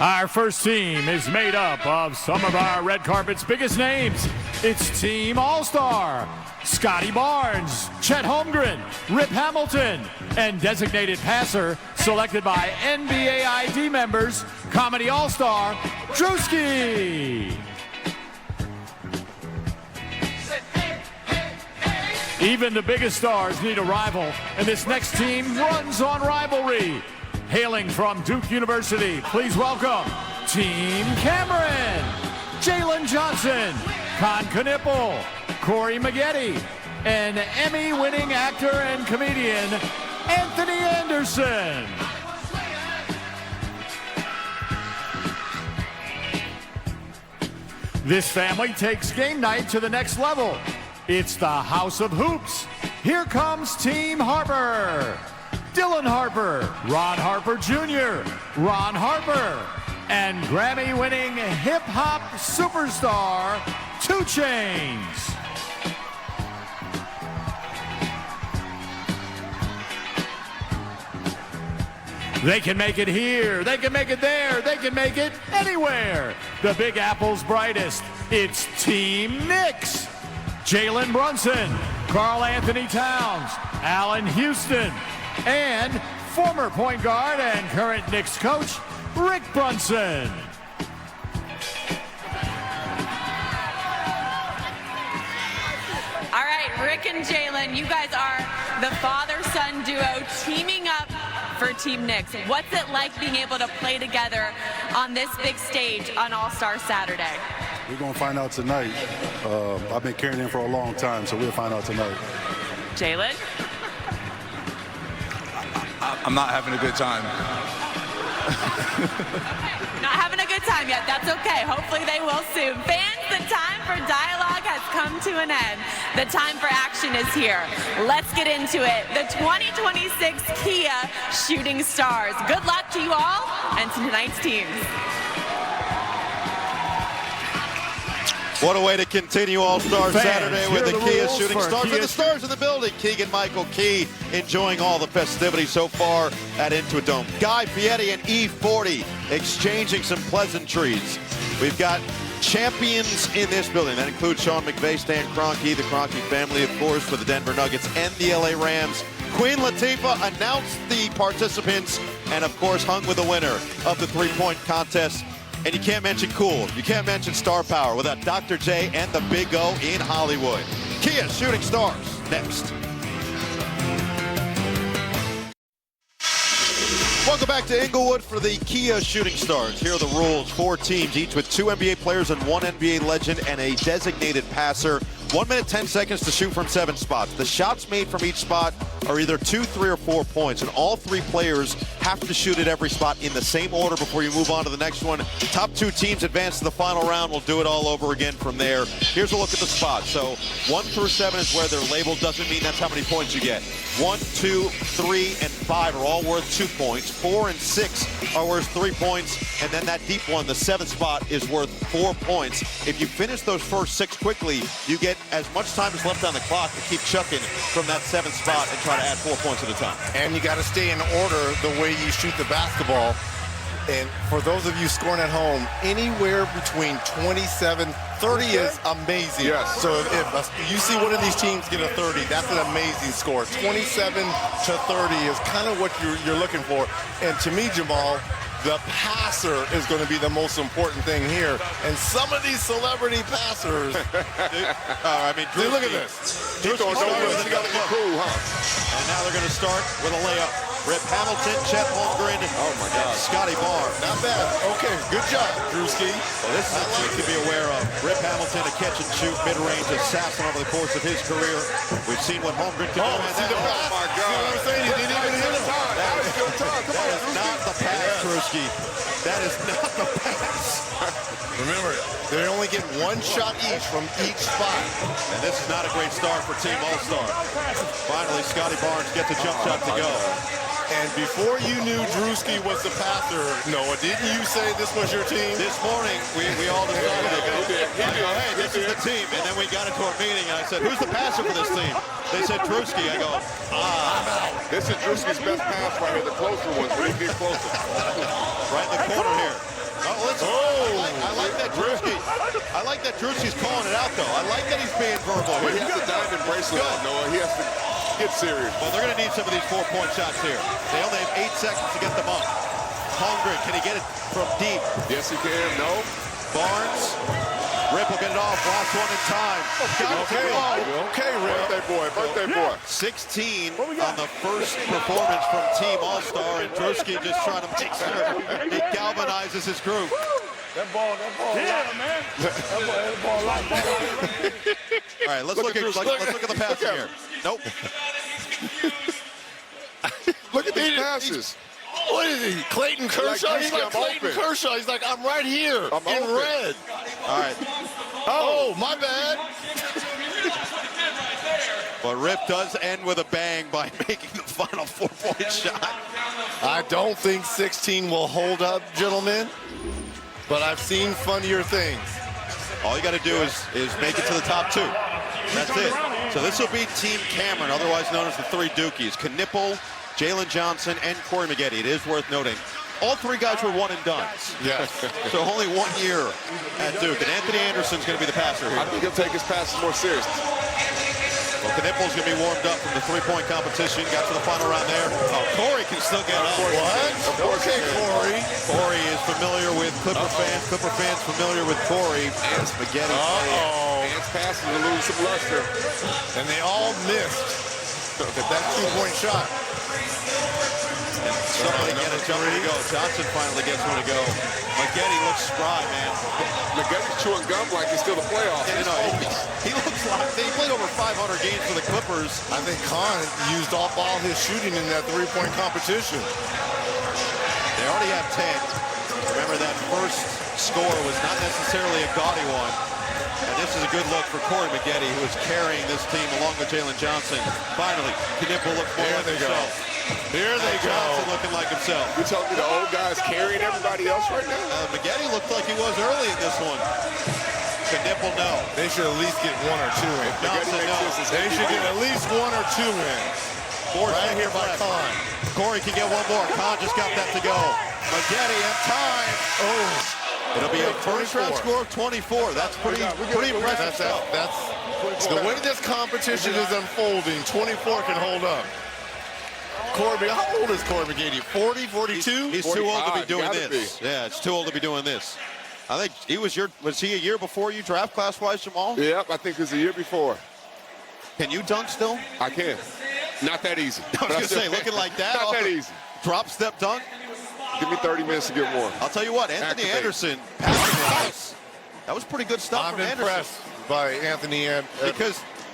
Our first team is made up of some of our red carpet's biggest names. It's Team All-Star. Scotty Barnes, Chet Holmgren, Rip Hamilton, and designated passer selected by NBA ID members, Comedy All-Star, Drewski. Even the biggest stars need a rival, and this next team runs on rivalry. Hailing from Duke University, please welcome Team Cameron, Jalen Johnson, Con Knipple, Corey Maggette, and Emmy-winning actor and comedian Anthony Anderson. This family takes game night to the next level. It's the House of Hoops. Here comes Team Harper. Dylan Harper, Ron Harper Jr., Ron Harper, and Grammy-winning hip-hop superstar 2 Chainz. They can make it here, they can make it there, they can make it anywhere. The Big Apple's brightest, it's Team Knicks. Jalen Brunson, Karl Anthony Towns, Allen Houston, and former point guard and current Knicks coach, Rick Brunson. All right, Rick and Jalen, you guys are the father-son duo teaming up for Team Knicks. What's it like being able to play together on this big stage on All-Star Saturday? We're going to find out tonight. I've been carrying him for a long time, so we'll find out tonight. Jalen? I'm not having a good time. Not having a good time yet. That's okay. Hopefully they will soon. Fans, the time for dialogue has come to an end. The time for action is here. Let's get into it. The 2026 Kia Shooting Stars. Good luck to you all and to tonight's teams. What a way to continue All-Star Saturday with the Kia Shooting Stars. Kia And the stars in the building, Keegan-Michael Key, enjoying all the festivities so far at Intuit Dome. Guy Fieri and E40 exchanging some pleasantries. We've got champions in this building. That includes Sean McVay, Stan Kroenke, the Kroenke family, of course, for the Denver Nuggets and the LA Rams. Queen Latifah announced the participants and, of course, hung with the winner of the three-point contest. And you can't mention cool, you can't mention star power without Dr. J and the Big O in Hollywood. Kia Shooting Stars, next. Welcome back to Inglewood for the Kia Shooting Stars. Here are the rules. 4 teams, each with 2 NBA players and 1 NBA legend and a designated passer. 1 minute, 10 seconds to shoot from 7 spots. The shots made from each spot are either 2, 3, or 4 points, and all 3 players have to shoot at every spot in the same order before you move on to the next one. Top 2 teams advance to the final round. We'll do it all over again from there. Here's a look at the spots. So 1 through 7 is where they're labeled. Doesn't mean that's how many points you get. 1, 2, 3, and 5 are all worth 2 points. 4 and 6 are worth 3 points. And then that deep one, the 7th spot, is worth 4 points. If you finish those first 6 quickly, you get as much time as left on the clock to keep chucking from that 7th spot and try to add 4 points at a time. And you got to stay in order the way you shoot the basketball. And for those of you scoring at home, anywhere between 27, 30 is amazing. Yes. So if you see one of these teams get a 30, that's an amazing score. 27 to 30 is kind of what you're looking for. And to me, Jamal, the passer is going to be the most important thing here. And some of these celebrity passers, Dude, look at this. He throwing no good. He got to be cool, huh? And now they're going to start with a layup. Rip Hamilton, Chet Holmgren, and Scotty Barr. Not bad. Okay, good job, Drewski. Well, this is something to be aware of. Rip Hamilton, a catch and shoot mid-range assassin over the course of his career. We've seen what Holmgren can do. Oh my God. See what I'm saying? He didn't even hit him. That is not the pass, Drewski. That is not the pass. Remember, they only get 1 shot each from each spot. And this is not a great start for Team All-Star. Finally, Scotty Barnes gets a jump shot to go. And before you knew Drewski was the passer, Noah, didn't you say this was your team? This morning, we all decided to go, hey, this is the team. And then we got into our meeting, and I said, who's the passer for this team? They said Drewski. I go, I'm out. This is Drewski's best pass right here, the closer ones, but he get closer. Right in the corner here. I like that Drewski. I like that Drewski's calling it out, though. I like that he's being verbal. He has to dive and bracelet on, Noah. He has to get serious. Well, they're going to need some of these 4-point shots here. They only have 8 seconds to get them up. Holmgren, can he get it from deep? Yes, he can. No. Barnes. Rip will get it off. Last one in time. Okay, Rip. Birthday boy. 16 on the first performance from Team All-Star, and Drewski just trying to make sure he galvanizes his group. That ball. Yeah, man. That ball locked down. All right, let's look at the passing here. Nope. Look at these passes. What is he? Clayton Kershaw? Like He's like Clayton Kershaw. He's like, I'm right here in red. All right. Oh, my bad. But Rip does end with a bang by making the final 4-point shot. I don't think 16 will hold up, gentlemen, but I've seen funnier things. All you got to do is make it to the top 2. That's it. So this will be Team Cameron, otherwise known as the 3 Dukies. Knipple, Jalen Johnson, and Corey Maggette. It is worth noting, all 3 guys were one-and-dones. Yes. So only 1 year at Duke. And Anthony Anderson's going to be the passer here. I think he'll take his passes more seriously. Well, Knipple's going to be warmed up from the 3-point competition. Got to the final round there. Oh, Corey can still get up. What? Okay, Corey. Corey is familiar with Clipper fans. Clipper fans familiar with Corey. And Spaghetti. Ants passes will lose some luster. And they all missed that 2-point shot. Somebody get a jumper to go. Johnson finally gets one to go. Maggette looks spry, man. Maggette's chewing gum like he's still the playoffs. Yeah, he looks like he played over 500 games for the Clippers. I think Khan used up all his shooting in that 3-point competition. They already have 10. Remember, that first score was not necessarily a gaudy one. And this is a good look for Corey Maggette, who is carrying this team along with Jalen Johnson. Finally, Knipple looks more like himself. Here they go. Johnson looking like himself. You telling me the old guy's carrying everybody else right now? Maggette looked like he was early in this one. Knipple, no. They should at least get 1 or 2 in. Johnson, no. They should get at least 1 or 2 in. Right here by Khan. Corey can get 1 more. Khan just got that to go. Maggette in time. Oh. It'll be a first round score of 24. That's pretty impressive. That's the way this competition is unfolding. 24 can hold up. Corby, how old is Corey Maggette? 40, 42? He's too old to be doing this. Yeah, it's too old to be doing this. I think was he a year before you draft class-wise, Jamal? Yep, I think it was a year before. Can you dunk still? I can. Not that easy. I was going to say, looking like that. Not that easy. drop step dunk. Give me 30 minutes to get one. I'll tell you what, Anthony Anderson passing-wise, that was pretty good stuff from Anderson. I'm impressed by Anthony and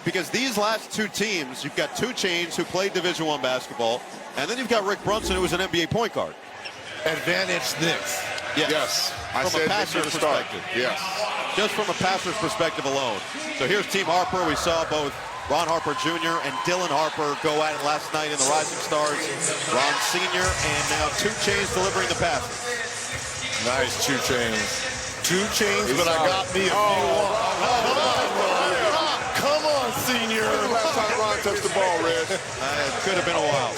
because these last two teams, you've got 2 Chainz who played Division I basketball, and then you've got Rick Brunson, who was an NBA point guard. Advantage Knicks. Yes. I From said a passer's perspective. Yes. Just from a passer's perspective alone. So here's Team Harper. We saw both Ron Harper Jr. and Dylan Harper go at it last night in the Rising Stars. Ron Sr. and now 2 Chainz delivering the passes. Nice 2 Chainz. 2 Chainz, but I got me a few. Come on, Senior. When's the last time Ron touched the ball, Red? It could have been a while.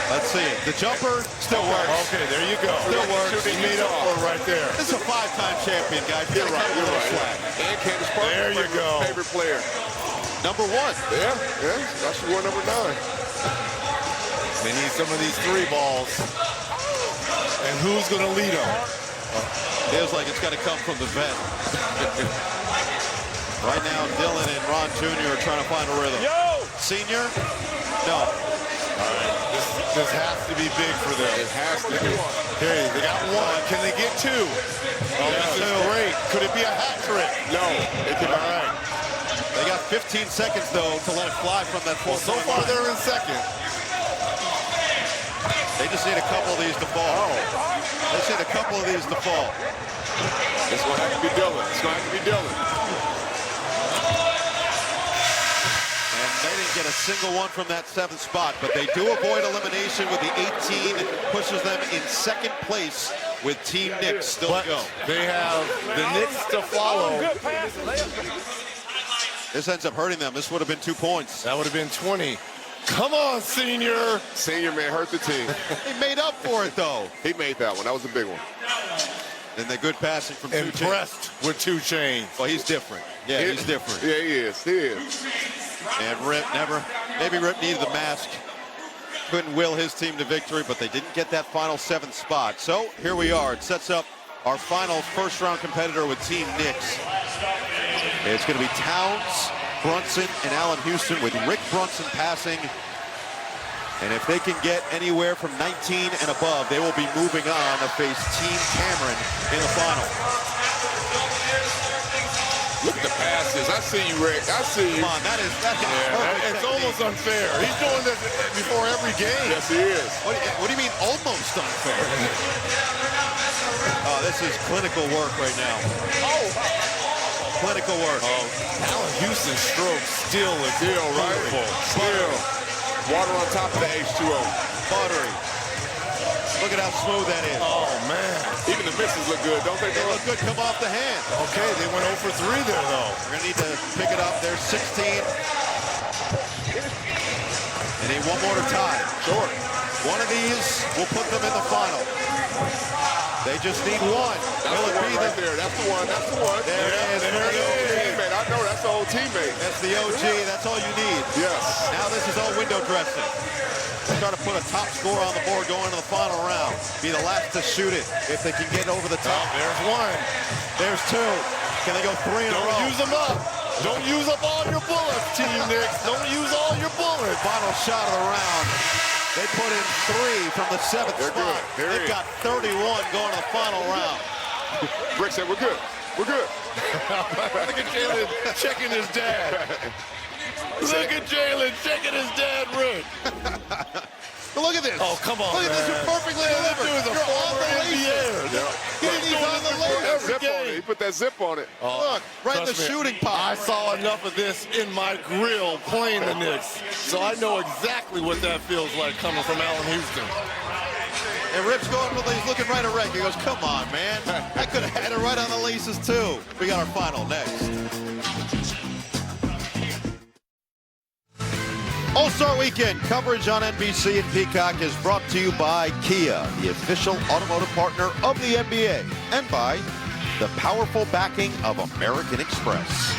Let's see. The jumper still works. Okay, there you go. Still works. He made up for it right there. This is a 5-time champion, guys. You're right. And Candace Parker, there you go. Favorite player. Number 1. Yeah. That's your number 9. They need some of these 3 balls. And who's going to lead them? Feels like it's got to come from the vet. Right now, Dylan and Ron Jr. are trying to find a rhythm. Senior? No. All right. This has to be big for them. It has to be. Okay, they got 1. Can they get 2? Oh, this is great. Could it be a hat trick? No. It could All right. They got 15 seconds, though, to let it fly from that full. So far, they're in second. They just need a couple of these to fall. They just need a couple of these to fall. It's going to have to be Dylan. It's going to have to be Dylan. And they didn't get a single one from that 7th spot, but they do avoid elimination with the 18. It pushes them in 2nd place with Team Knicks still to go. They have the Knicks to follow. This ends up hurting them. This would have been 2 points. That would have been 20. Come on, Senior. Senior man hurt the team. He made up for it, though. He made that one. That was a big one. And the good passing from 2 Chainz. Impressed with 2 Chainz. Well, he's different. Yeah, he's different. Yeah, he is. He is. And Rip maybe Rip needed the mask. Couldn't will his team to victory, but they didn't get that final 7th spot. So here we are. It sets up our final first-round competitor with Team Knicks. It's going to be Towns, Brunson, and Allen Houston, with Rick Brunson passing. And if they can get anywhere from 19 and above, they will be moving on to face Team Cameron in the final. Look at the passes. I see you, Rick. I see you. Come on, that's It's almost unfair. He's doing this before every game. Yes, he is. What do you mean almost unfair? Oh, this is clinical work right now. Clinical work. Allen Houston's stroke still looks right? Still. Water on top of the H2O. Buttery. Look at how smooth that is. Oh, man. Even the misses look good, don't they? They look good come off the hand. Okay, they went 0 for 3 there, though. We're going to need to pick it up. There's 16. They need one more to tie. Sure. One of these will put them in the final. They just need one. That's the one right there. That's the one. That's the one. There it is. That's the old teammate. I know. That's the old teammate. That's the OG. That's all you need. Yes. Now this is all window dressing. Try to put a top score on the board going into the final round. Be the last to shoot it if they can get over the top. There's 1. There's 2. Can they go 3 in a row? Don't use them up. Don't use up all your bullets, Team Knicks. Don't use all your bullets. Final shot of the round. They put in 3 from the 7th spot. They've got 31 going to the final round. Rick said, we're good. We're good. Look at Jalen checking his dad. Look at Jalen checking his dad, Rick. Look at this. Oh, come on, Look at this. You're perfectly delivered. This dude's a former NBA. He's on the laser. He put that zip on it. Look, right in the shooting pot. I saw enough of this in my grill playing the Knicks, so I know exactly what that feels like coming from Allen Houston. And Rip's going with he's looking right at Rick. He goes, come on, man. I could have had it right on the laces, too. We got our final next. All-Star Weekend coverage on NBC and Peacock is brought to you by Kia, the official automotive partner of the NBA, and by the powerful backing of American Express.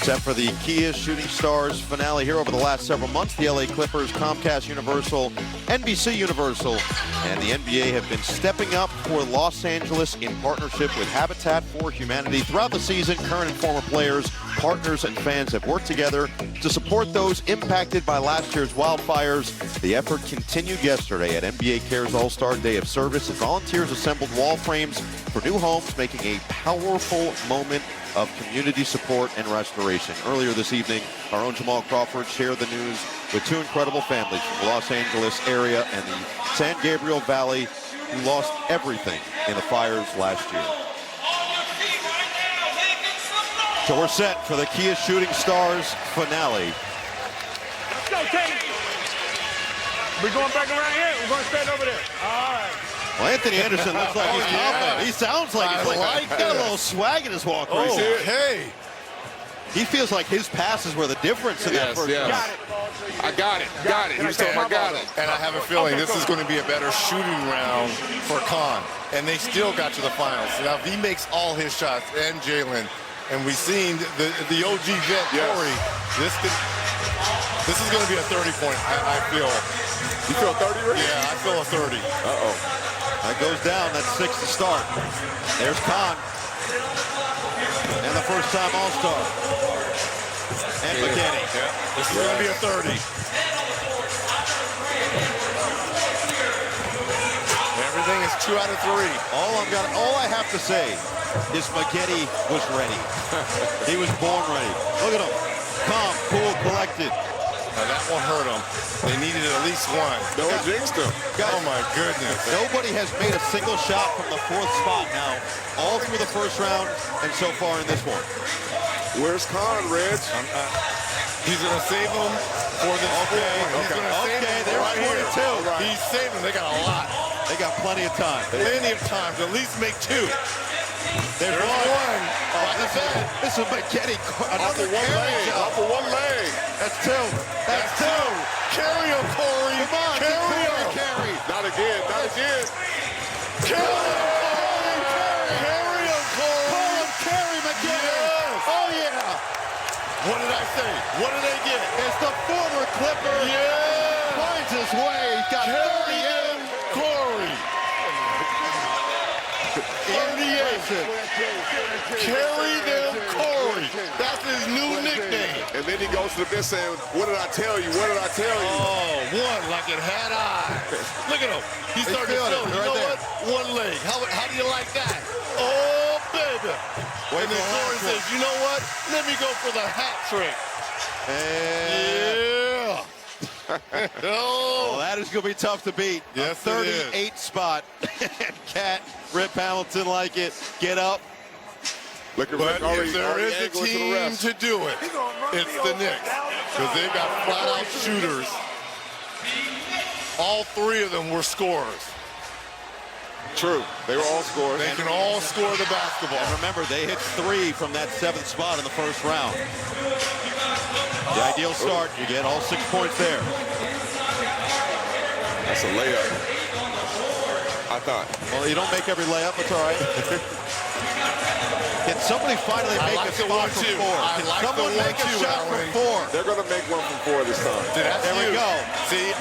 Set for the Kia Shooting Stars finale here over the last several months. The LA Clippers, Comcast Universal, NBC Universal, and the NBA have been stepping up for Los Angeles in partnership with Habitat for Humanity. Throughout the season, current and former players, partners, and fans have worked together to support those impacted by last year's wildfires. The effort continued yesterday at NBA Cares All-Star Day of Service as volunteers assembled wall frames for new homes, making a powerful moment of community support and restoration. Earlier this evening, our own Jamal Crawford shared the news with two incredible families from the Los Angeles area and the San Gabriel Valley who lost everything in the fires last year. So we're set for the Kia Shooting Stars finale. Let's go, King. We're going back around here. We're going to stand over there. All right. Well, Anthony Anderson looks like he's confident. He sounds like he's got a little swag in his walk right now. Hey. He feels like his passes were the difference in that first round. I got it. He was talking about got it. And I have a feeling this is going to be a better shooting round for Khan. And they still got to the finals. Now, if he makes all his shots, and Jalen, and we've seen the OG vet, Corey, this is going to be a 30-point, I feel. You feel 30 right? Yeah, I feel a 30. Uh-oh. That goes down. That's 6 to start. There's Khan. And the first-time All-Star. And McKinney. Yeah. This is going to be a 30. Everything is 2 out of 3. All I have to say is McKinney was ready. He was born ready. Look at him. Calm, cool, collected. Now that won't hurt them. They needed at least one. No, it jinxed them. Oh, my goodness. Nobody has made a single shot from the 4th spot now, all through the first round and so far in this one. Where's Khan, Reg? He's going to save them for this point. He's going to save them there's right here. 22. Right. He's saving them. They got a lot. They got plenty of time. Plenty of time to at least make 2. There's one. This is McKinney. Another carry Off of one leg. That's 2. That's 2. Carry him, Corey. Come on. Carry him. Not again. Not again. Carry him, Corey. Carry McKinney. Yes. Oh, yeah. What did I say? What did they get? It's the former Clipper. Yeah. Finds his way. He's got 38. Corey. 38. Carry them, Corey. That's his new nickname. And then he goes to the bench saying, what did I tell you? What did I tell you? Oh, one like it had eyes. Look at him. He's starting to feel it. You know what? One leg. How do you like that? Oh, baby. And then Corey says, you know what? Let me go for the hat trick. Yeah. Oh, that is going to be tough to beat. Yes, a 38 spot. Cat, Rip Hamilton like it. Get up. But if there is a team to do it, it's the Knicks. Because they've got flat-out shooters. All 3 of them were scorers. True. They were all scorers. They can all score the basketball. And remember, they hit 3 from that 7th spot in the first round. The ideal start, you get all 6 points there. That's a layup. I thought. Well, you don't make every layup. It's all right. Can somebody finally make a spot from 4? Can someone make a shot from 4? They're going to make one from 4 this time. There we go. See,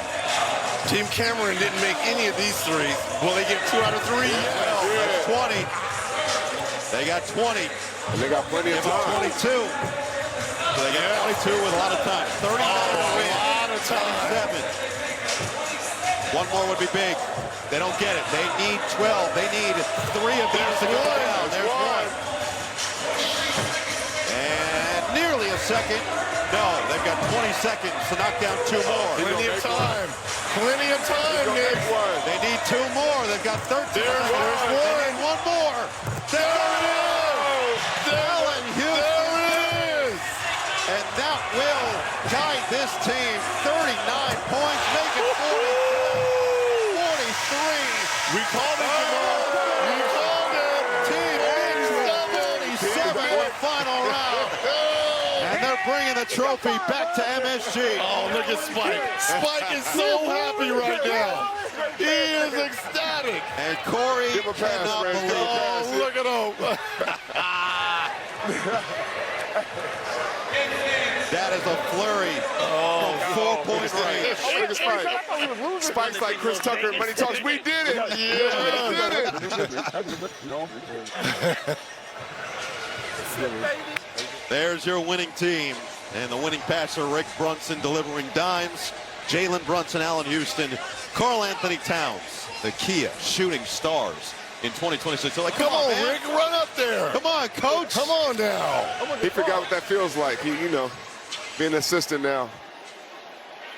Team Cameron didn't make any of these 3s. Will they get 2 out of 3? That's 20. They got 20. And they got plenty of time. 22. So they got 22 with a lot of time. 39 to win. A lot of time. 7. One more would be big. They don't get it. They need 12. They need 3 of these to go down. There's 1. And nearly a second. No, they've got 20 seconds to knock down 2 more. Plenty of time. Plenty of time, Nick. They need 2 more. They've got 13. There's 1. They need 1 more. There it is. Allen Houston. There it is. And that will guide this team. 39 points, make it 43. We called it, Jamal. We called it. Team Knicks with 47 in the final round. And they're bringing the trophy back to MSG. Oh, look at Spike. Spike is so happy right now. He is ecstatic. And Corey cannot believe it. Oh, look at him. That is a flurry from 4-point range. Spike's like Chris Tucker and Money Talks. We did it. Yeah, we did it. There's your winning team. And the winning passer, Rick Brunson, delivering dimes. Jalen Brunson, Allen Houston, Karl Anthony Towns, the Kia Shooting Stars in 2026. So Come on, man. Rick, run up there. Come on, coach. Come on now. He forgot what that feels like. He, being an assistant now.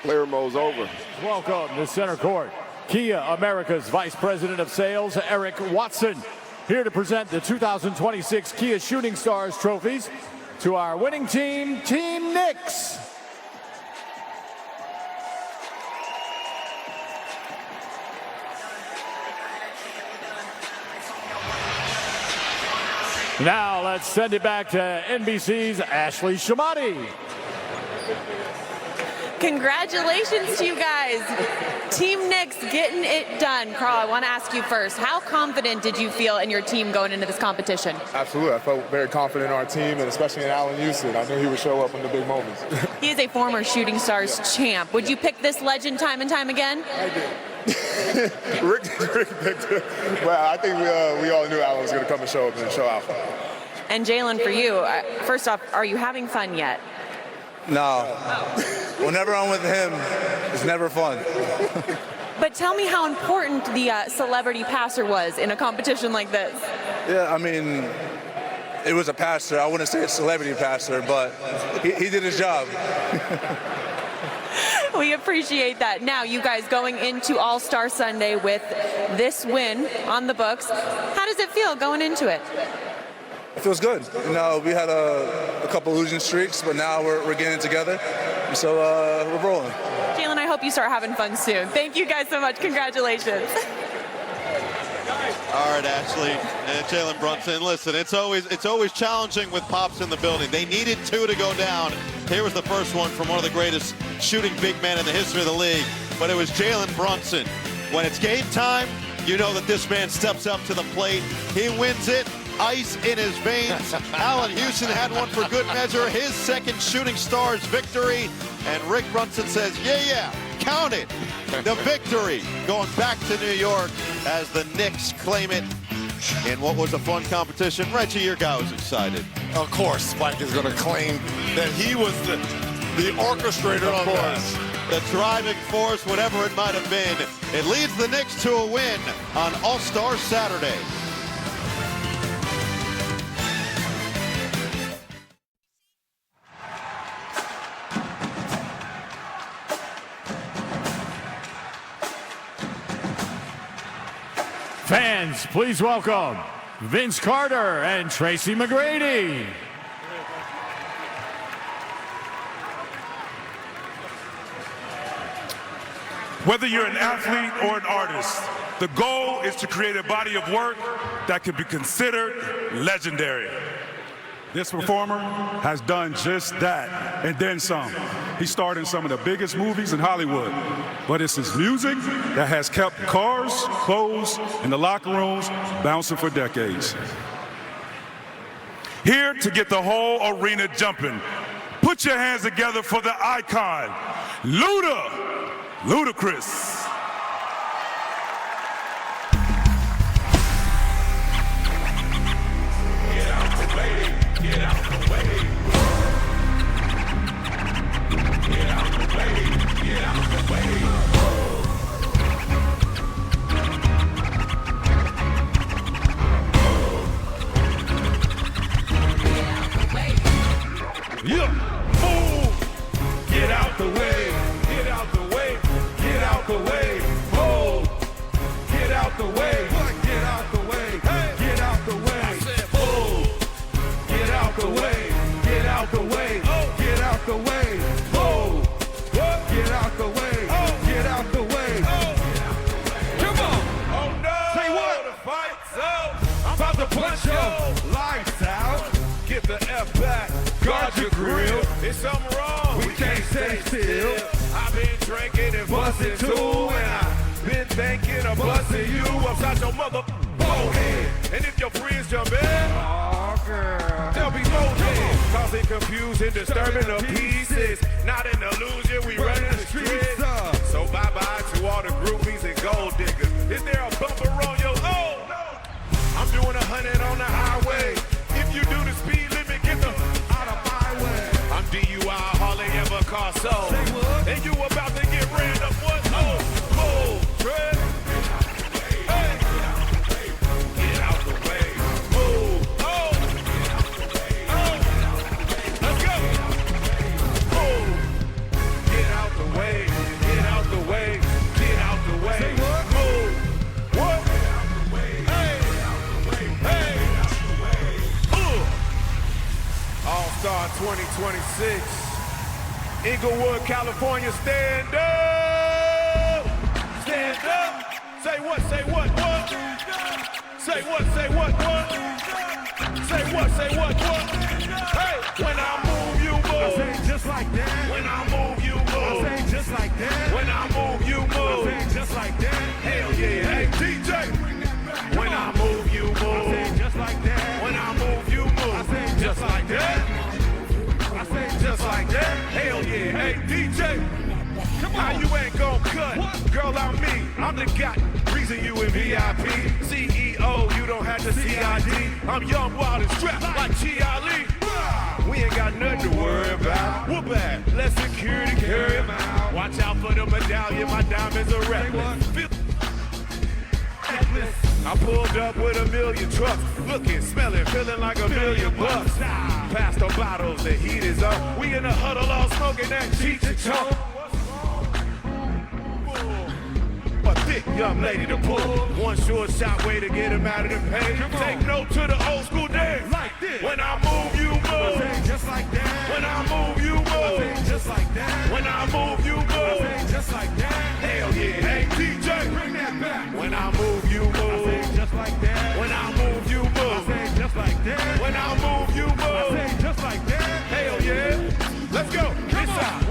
Player mode's over. Welcome to center court, Kia America's Vice President of Sales, Eric Watson, here to present the 2026 Kia Shooting Stars trophies to our winning team, Team Knicks. Now let's send it back to NBC's Ashley Shamati. Congratulations to you guys. Team Knicks getting it done. Karl, I want to ask you first, how confident did you feel in your team going into this competition? Absolutely. I felt very confident in our team, and especially in Allen Houston. I knew he would show up in the big moments. He is a former Shooting Stars champ. Would you pick this legend time and time again? I did. Rick picked it. Well, I think we all knew Allen was going to come and show up and show out. And Jalen, for you, first off, are you having fun yet? No. Whenever I'm with him, it's never fun. But tell me how important the celebrity passer was in a competition like this. Yeah, I mean, it was a passer. I wouldn't say a celebrity passer, but he did his job. We appreciate that. Now, you guys going into All-Star Sunday with this win on the books, how does it feel going into it? It feels good. We had a couple losing streaks, but now we're getting together, so we're rolling. Jalen, I hope you start having fun soon. Thank you guys so much. Congratulations. All right, Ashley and Jalen Brunson. Listen, it's always challenging with Pops in the building. They needed two to go down. Here was the first one from one of the greatest shooting big men in the history of the league, but it was Jalen Brunson. When it's game time, you know that this man steps up to the plate. He wins it. Ice in his veins. Allen Houston had one for good measure, his second Shooting Stars victory. And Rick Brunson says, yeah, count it. The victory going back to New York as the Knicks claim it in what was a fun competition. Reggie, your guy was excited. Of course, Spike is going to claim that he was the orchestrator on this. The driving force, whatever it might have been. It leads the Knicks to a win on All-Star Saturday. Fans, please welcome Vince Carter and Tracy McGrady. Whether you're an athlete or an artist, the goal is to create a body of work that can be considered legendary. This performer has done just that, and then some. He starred in some of the biggest movies in Hollywood, but it's his music that has kept cars, clothes, and the locker rooms bouncing for decades. Here to get the whole arena jumping, put your hands together for the icon, Ludacris. Get out the way. Get out the way. Get out the way. Yeah. Move. Get out the way. Get out the way. Get out the way. Move. Get out the way. Get out the way. Get out the way. Get out the way, get out the way, get out the way, oh, get out the way, get out the way. Come on, oh no, say what? The fight's up. I'm about to punch your lights out. Get the F back, guard your grill. It's something wrong, we can't stay still. I've been drinking and busting too, and I've been thinking of busting you upside your mother head. And if your friends jump in, oh girl, they'll be more dead. causing confusion, disturbing the pieces. Not an illusion, we running the streets. So bye-bye to all the groupies and gold diggers. Is there a bumper on your own? I'm doing 100 on the highway. If you do the speed limit, get the out of my way. I'm DUI, hardly ever car sold. And you about to get ran up what? Oh, move, Trey. Hey. Get out the way. Move. Oh. Oh. Let's go. Move. Get out the way. Get out the way. Get out the way. Move. What? Hey. Hey. All-Star 2026. Inglewood, California, stand up! Stand up! Say what, what? Say what, what? Say what, Hey, when I move, you move. I say just like that. When I move, you move. I say just like that. When I move, you move. I say just like that. Hell yeah. Hey, DJ. When I move, you move. I say just like that. When I move, you move. I say just like that. I say just like that. Hell yeah. Hey, DJ. Come on. How you ain't gon' cut? What? Girl, I'm me. I'm the guy. Reason you in VIP. CEO, you don't have the CID. I'm young, wild, and strapped like Chi Ali. We ain't got nothing to worry about. We're bad. Let security carry him out. Watch out for the medallion. My diamonds are reckless. I pulled up with 1 million trucks, looking, smelling, feeling like $1 million bucks. Past the bottles, the heat is up. We in the huddle all smoking that Cheech and Chong. A thick young lady to pull. One short shot way to get him out of the pain. Take note to the old school days. Like this. When I move, you move. Just like that. When I move, you move. Just like that. When I move, you move. Just like that. Hell yeah. Hey DJ, bring that back. When I move, you move. Just like that. When I move, you move. Just like that. When I move, you move. Just like that. Hell yeah. Let's go.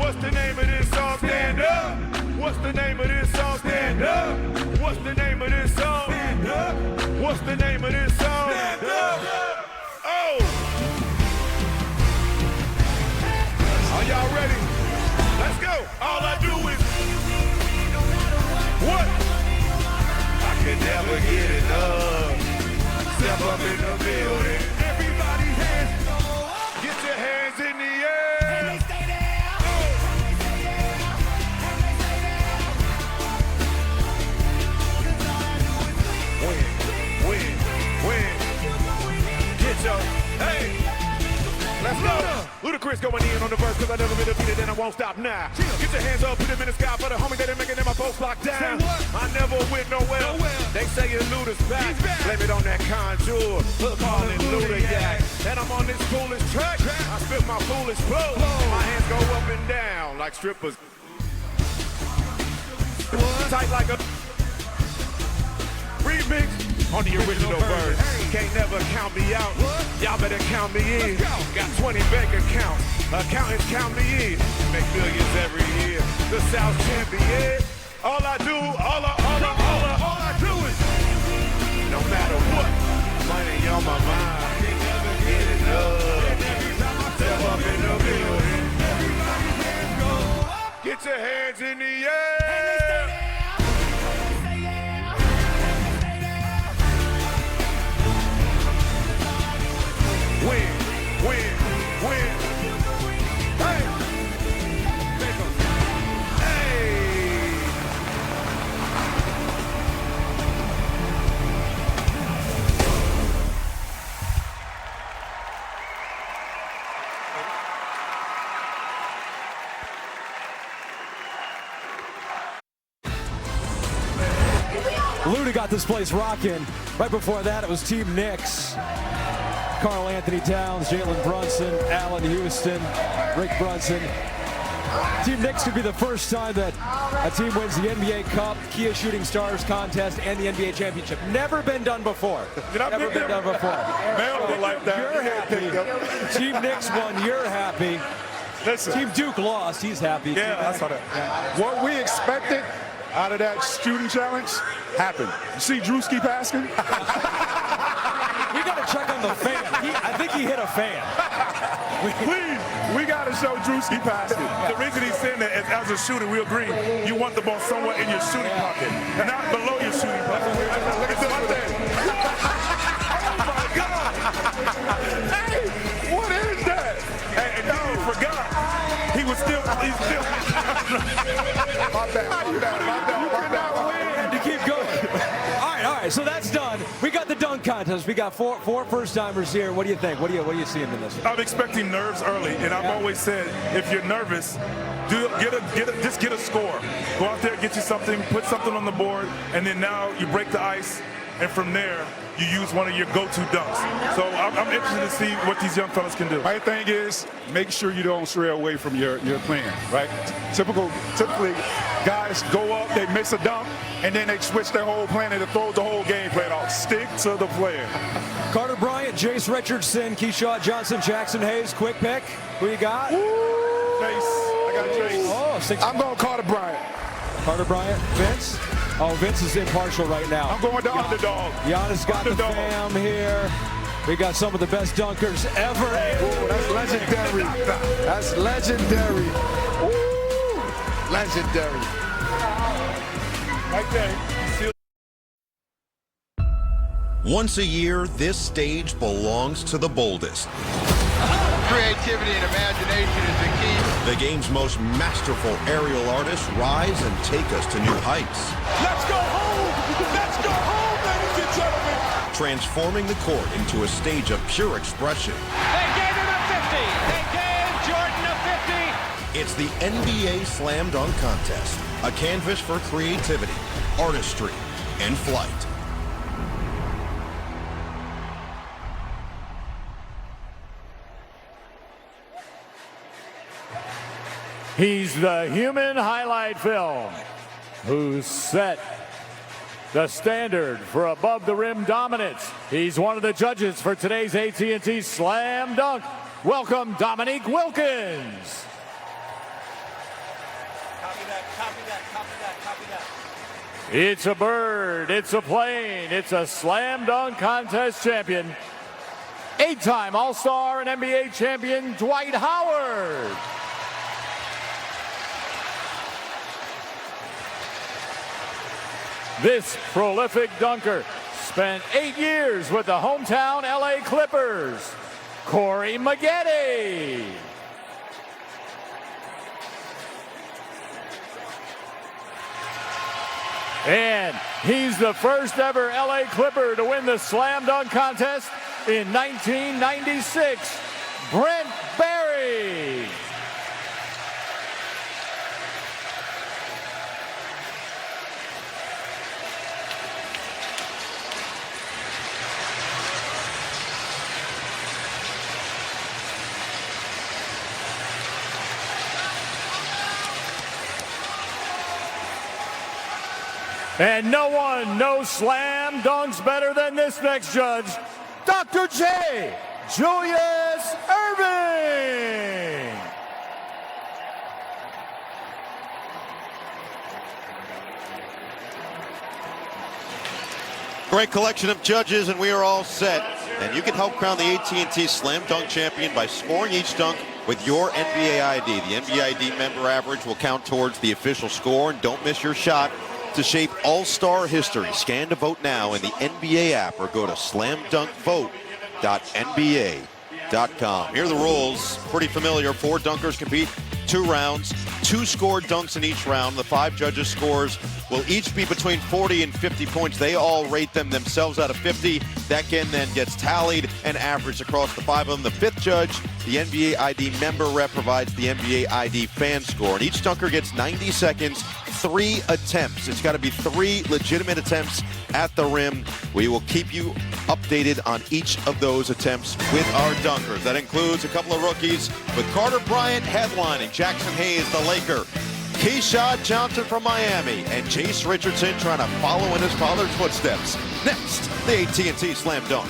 What's the name of this song? Stand up. What's the name of this song? Stand up. What's the name of this song? Stand up. What's the name of this song? Stand up. Oh. Are y'all ready? Let's go. All I do is what? I can never get enough. Step up in the building. Everybody's hands. Get your hands in the air. Hey, let's go. Ludacris going in on the verse, cause I never been defeated and I won't stop now. Get your hands up, put them in the sky for the homies that ain't making them my folks locked down. I never went nowhere. They say you Luda's back. Blame it on that conjure. Hook on and Luda yak. And I'm on this foolish track. I spit my foolish flow. My hands go up and down like strippers. Tight like a remix. On the original verse, can't never count me out. Y'all better count me in. Got 20 bank accounts, accountants count me in. Make millions every year. The South champion. All I do is, no matter what, money on my mind. Can't never get enough. Step up in the building. Get your hands in the air. Win. Hey. Luda got this place rocking. Right before that, it was Team Knicks. Karl Anthony Towns, Jalen Brunson, Allen Houston, Rick Brunson. Team Knicks could be the first time that a team wins the NBA Cup, Kia Shooting Stars contest, and the NBA Championship. Never been done before. Never been done before. Man, like that. You're happy. Team Knicks won. You're happy. Listen. Team Duke lost. He's happy. Yeah, I saw that. Yeah. What we expected out of that shooting challenge happened. You see Drewski Paskin? We got to check on on the fan. I think he hit a fan. Please, we got to show Drewski passed it. The reason he's saying that is, as a shooter, we agree, you want the ball somewhere in your shooting pocket, not below your shooting pocket. Look at this right there. Oh, my God. Hey, what is that? Hey, and you forgot. He's still. My bad. You cannot win. To keep going. All right, so that's done. We got the dunk contest. We got four first-timers here. What do you think? What do you see in this? I'm expecting nerves early, and I've always said, if you're nervous, just get a score. Go out there, get you something, put something on the board, and then now you break the ice, and from there, you use one of your go-to dunks. So I'm interested to see what these young fellas can do. My thing is, make sure you don't stray away from your plan, right? Typically, guys go up, they miss a dunk, and then they switch their whole plan and they throw the whole game plan off. Stick to the plan. Carter Bryant, Jace Richardson, Keyshawn Johnson, Jackson Hayes, quick pick. Who you got? Jace. I got Jace. Oh, I'm going Carter Bryant. Carter Bryant, Vince? Oh, Vince is impartial right now. I'm going to underdog. Giannis got the fam here. We got some of the best dunkers ever. Ooh, that's legendary. That's legendary. Ooh, legendary. Right there. Once a year, this stage belongs to the boldest. Creativity and imagination is the key. The game's most masterful aerial artists rise and take us to new heights. Let's go home! Let's go home, ladies and gentlemen! Transforming the court into a stage of pure expression. They gave him a 50! They gave Jordan a 50! It's the NBA Slam Dunk Contest, a canvas for creativity, artistry, and flight. He's the human highlight film who set the standard for above the rim dominance. He's one of the judges for today's AT&T Slam Dunk. Welcome, Dominique Wilkins. It's a bird, it's a plane, it's a Slam Dunk Contest champion. 8-time All-Star and NBA champion Dwight Howard. This prolific dunker spent 8 years with the hometown LA Clippers, Corey Maggette. And he's the first ever LA Clipper to win the Slam Dunk Contest in 1996, Brent Barry. And no slam dunks better than this next judge, Dr. J. Julius Erving. Great collection of judges, and we are all set. And you can help crown the AT&T Slam Dunk champion by scoring each dunk with your NBA ID. The NBA ID member average will count towards the official score, and don't miss your shot to shape all-star history. Scan to vote now in the NBA app or go to slamdunk.vote.nba.com. Here are the rules, pretty familiar. 4 dunkers compete, 2 rounds, 2 scored dunks in each round. The 5 judges' scores will each be between 40 and 50 points. They all rate them themselves out of 50. That then gets tallied and averaged across the 5 of them. The 5th judge, the NBA ID member rep, provides the NBA ID fan score. And each dunker gets 90 seconds, 3 attempts. It's got to be 3 legitimate attempts at the rim. We will keep you updated on each of those attempts with our dunkers. That includes a couple of rookies, with Carter Bryant headlining, Jackson Hayes, the Laker, Keyshawn Johnson from Miami, and Jace Richardson trying to follow in his father's footsteps. Next, the AT&T Slam Dunk.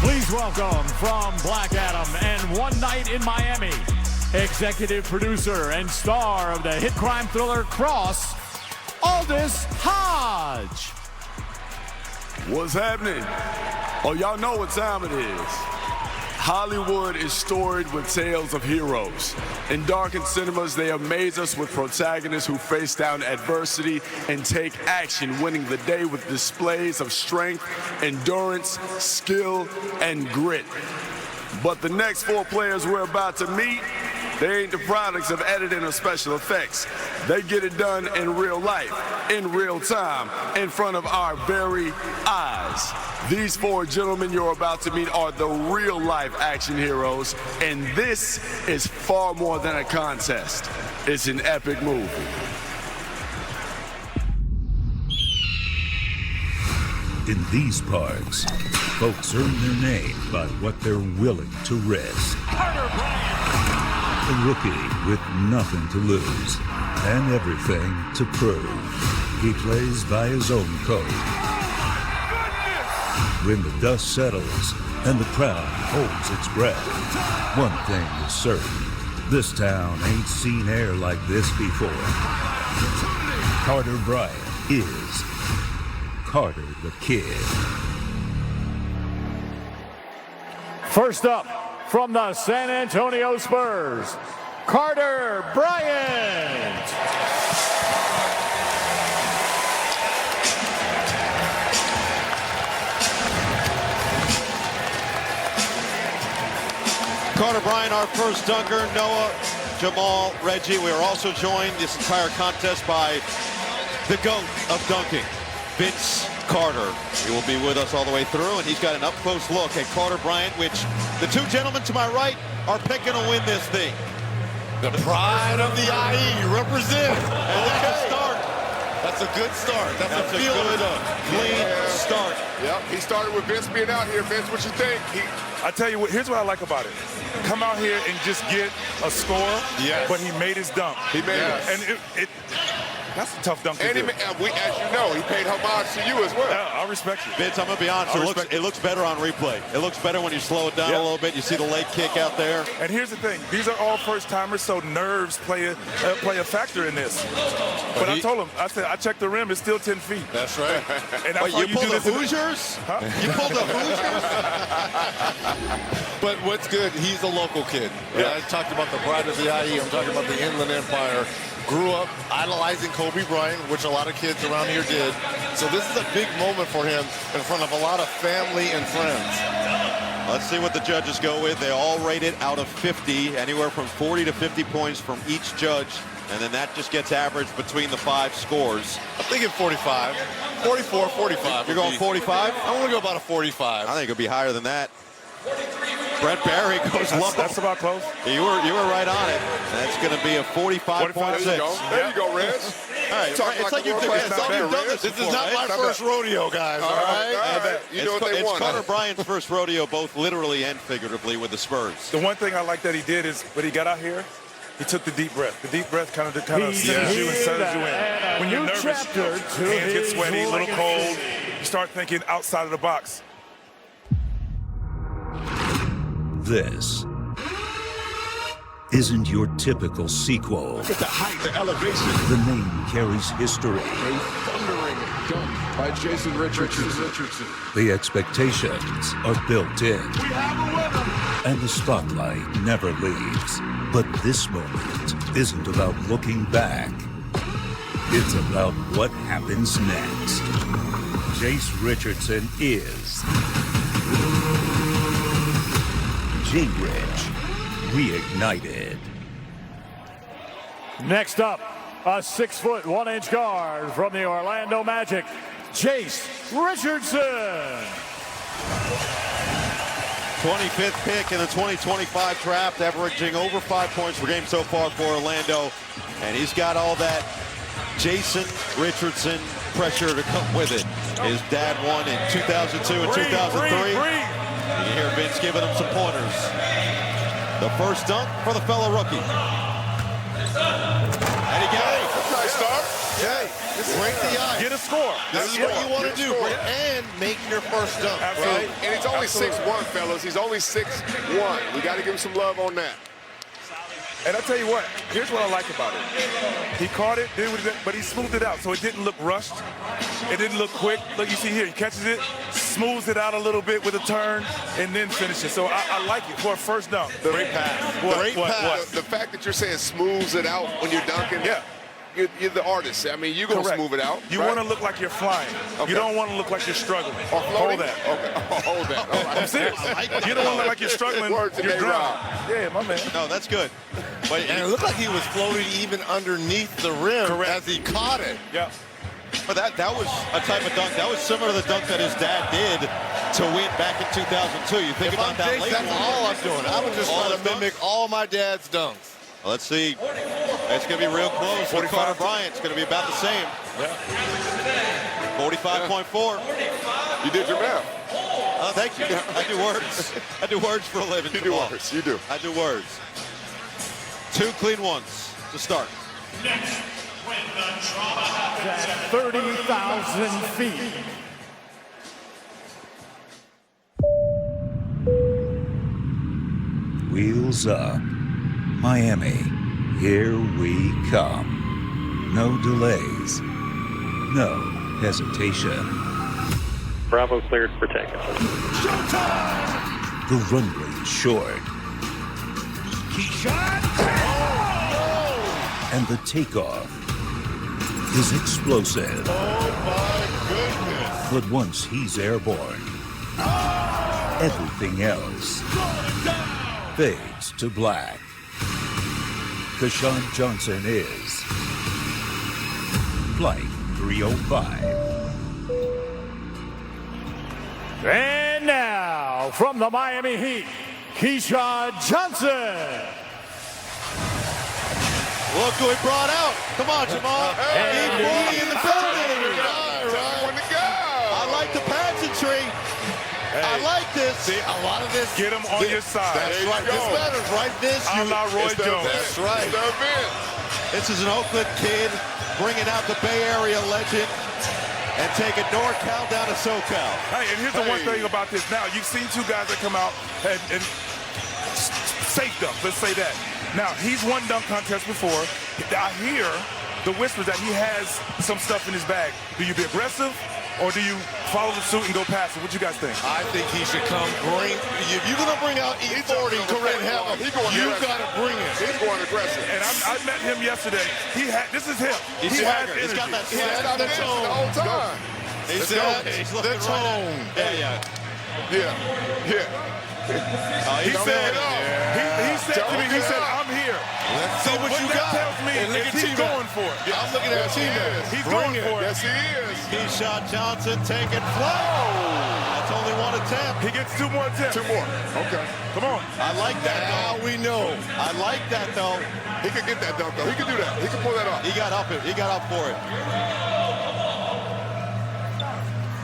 Please welcome from Black Adam and One Night in Miami, executive producer and star of the hit crime thriller Cross, Aldis Hodge. What's happening? Oh, y'all know what time it is. Hollywood is storied with tales of heroes. In darkened cinemas, they amaze us with protagonists who face down adversity and take action, winning the day with displays of strength, endurance, skill, and grit. But the next 4 players we're about to meet, they ain't the products of editing or special effects. They get it done in real life, in real time, in front of our very eyes. These 4 gentlemen you're about to meet are the real-life action heroes, and this is far more than a contest. It's an epic movie. In these parts, folks earn their name by what they're willing to risk. Carter Bryant. A rookie with nothing to lose and everything to prove. He plays by his own code. When the dust settles and the crowd holds its breath, one thing is certain. This town ain't seen air like this before. Carter Bryant is Carter the Kid. First up, from the San Antonio Spurs, Carter Bryant. Carter Bryant, our first dunker. Noah, Jamal, Reggie. We are also joined this entire contest by the GOAT of dunking, Vince Carter. He will be with us all the way through, and he's got an up-close look at Carter Bryant, which the 2 gentlemen to my right are picking to win this thing. The pride of the IE represent. And that's a start. That's a good start. That's a good, clean start. Yep, he started with Vince being out here. Vince, what you think? I tell you what, here's what I like about it. Come out here and just get a score, but he made his dunk. He made it. And that's a tough dunk to and do. as you know, he paid homage to you as well. Yeah, I respect you. Vince, I'm going to be honest, it looks better on replay. It looks better when you slow it down a little bit. You see the leg kick out there. And here's the thing. These are all first-timers, so nerves play a factor in this. But I told him, I said, I checked the rim. It's still 10 feet. That's right. And that's you pulled the Hoosiers? Huh? You pulled the Hoosiers? But what's good, he's a local kid. Yeah. I talked about the pride of the IE. I'm talking about the Inland Empire. Grew up idolizing Kobe Bryant, which a lot of kids around here did. So this is a big moment for him in front of a lot of family and friends. Let's see what the judges go with. They all rate it out of 50, anywhere from 40 to 50 points from each judge. And then that just gets averaged between the 5 scores. I'm thinking 45, 44, 45. You're going 45? I want to go about a 45. I think it'll be higher than that. Brett Barry goes low. That's about close. You were right on it. That's going to be a 45.6. There you go, Reg. All right, it's like you've done this. This is not my first rodeo, guys. All right. You know what they want. It's Carter Bryant's first rodeo, both literally and figuratively, with the Spurs. The one thing I like that he did is when he got out here, he took the deep breath. The deep breath kind of centers you and settles you in. When you're nervous, hands get sweaty, a little cold. You start thinking outside of the box. This isn't your typical sequel. Look at the height, the elevation. The name carries history. A thundering dunk by Jason Richardson. The expectations are built in. We have a winner. And the spotlight never leaves. But this moment isn't about looking back. It's about what happens next. Jace Richardson is J-Rich reignited. Next up, a 6-foot, 1-inch guard from the Orlando Magic, Jace Richardson. 25th pick in the 2025 draft, averaging over 5 points per game so far for Orlando. And he's got all that Jason Richardson pressure to come with it. His dad won in 2002 and 2003. You hear Vince giving him some pointers. The first dunk for the fellow rookie. And he got it. Nice start. Jay, break the ice. Get a score. This is what you want to do. And make your first dunk, Absolutely. right? And he's only 6'1", fellas. He's only 6'1". We got to give him some love on that. And I tell you what, here's what I like about it. He caught it, but he smoothed it out, so it didn't look rushed. It didn't look quick. Look, you see here, he catches it, smooths it out a little bit with a turn, and then finishes. So I like it for a first dunk. Great pass. Great pass. The fact that you're saying smooths it out when you're dunking. Yeah. You're the artist. I mean, you're going to smooth it out. You want to look like you're flying. Okay. You don't want to look like you're struggling. Or floating? Hold that. Okay. Hold that. All right. I'm serious. You don't want to look like you're struggling. You're drowning. Yeah, my man. No, that's good. But and it looked like he was floating even underneath the rim as he caught it. Yeah. But that was a type of dunk. That was similar to the dunk that his dad did to win back in 2002. You think about that later. That's all I'm doing. I was just trying to mimic all my dad's dunks. Well, let's see. It's going to be real close. For Carter Bryant, it's going to be about the same. Yeah. 45.4. You did your math. Thank you. I do words. I do words for a living. You do words. You do. I do words. 2 clean ones to start. Next, at 30,000 feet. Wheels up. Miami, here we come. No delays. No hesitation. Bravo cleared for takeoff. The runway is short. And the takeoff is explosive. Oh, my goodness. But once he's airborne, everything else fades to black. Keyshawn Johnson is Flight 305. And now, from the Miami Heat, Keyshawn Johnson. Look who he brought out. Come on, Jamal. E40 in the building. I like the pageantry. I like this. See, a lot of this. Get him on your side. That's right. This matters, right? This. A la Roy Jones. That's right. This is an Oakland kid bringing out the Bay Area legend and taking NorCal down to SoCal. Hey, and here's the one thing about this. Now, you've seen two guys that come out and safe dunk, let's say that. Now, he's won dunk contest before. I hear the whispers that he has some stuff in his bag. Do you be aggressive, or do you follow the suit and go past it? What you guys think? I think he should come bring. If you're going to bring out E40 and have him, you got to bring it. He's going aggressive. And I met him yesterday. This is him. He has energy. He's got that got the tone the whole time. He's the tone. He said to me, he said, I'm here. Let's so see what you that got. tells me And look is at he's going for it. I'm looking at teammates. He's going for it. Yes, he is. Keyshawn Johnson taking flight. That's only one attempt. He gets 2 more attempts. 2 more. Okay. Come on. I like that. Now we know. I like that, though. He could get that dunk, though. He could do that. He could pull that off. He got up for it.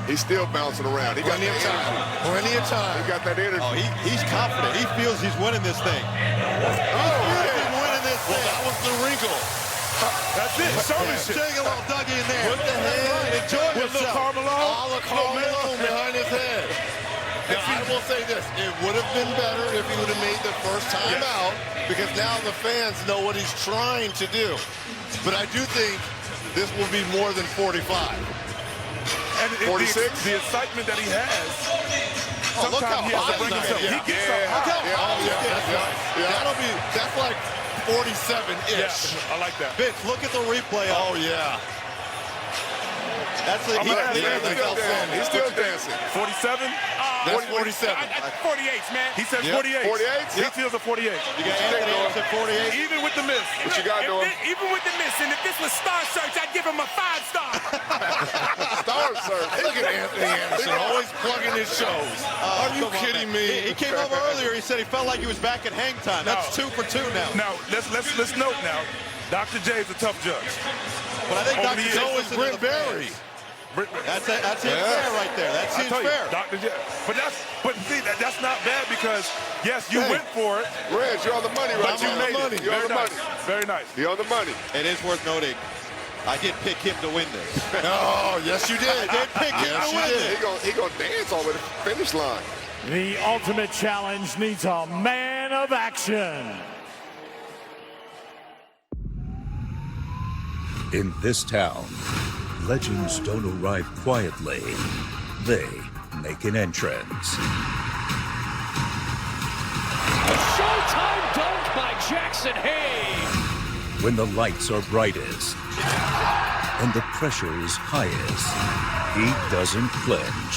He's still bouncing around. He got Plenty of time. Plenty of time. He got that energy. Oh, he's confident. He feels he's winning this thing. That was the wrinkle. That's it. Showmanship. Take a little Dougie in there. Put the head. Enjoy With yourself. Karl Malone. All of Karl Malone behind his head. Now, I will say this. It would have been better if he would have made the first time out, because now the fans know what he's trying to do. But I do think this will be more than 45. And 46? The excitement that he has. Look how Sometimes he has to high bring himself. he's He gets up. Look how high he's getting. That's like 47-ish. Yeah, I like that. Vince, look at the replay. Oh, yeah. That's the He's still dancing. 47? That's 47. 48s, man. He said 48. 48? He feels a 48. You got Anthony Davis at 48. Even with the miss. What you got, Norm? Even with the miss, and if this was Star Search, I'd give him a 5-star. Star Search. Look at Anthony Anderson, always plugging his shows. Are you kidding me? He came over earlier. He said he felt like he was back at hang time. That's 2 for 2 now. Now, let's note now, Dr. J is a tough judge. But I think Over Dr. the J years. is Brent Berry. That's his fair right there. That's his fair. Dr. J. But see, that's not bad because, yes, you went for it. Reg, you're on the money right But you made it. You're on the money. Very nice. You're on the money. It is worth noting, I did pick him to win this. Oh, yes, you did. I did pick him to win this. He gonna dance over the finish line. The ultimate challenge needs a man of action. In this town, legends don't arrive quietly. They make an entrance. A showtime dunk by Jackson Hayes. When the lights are brightest and the pressure is highest, he doesn't flinch.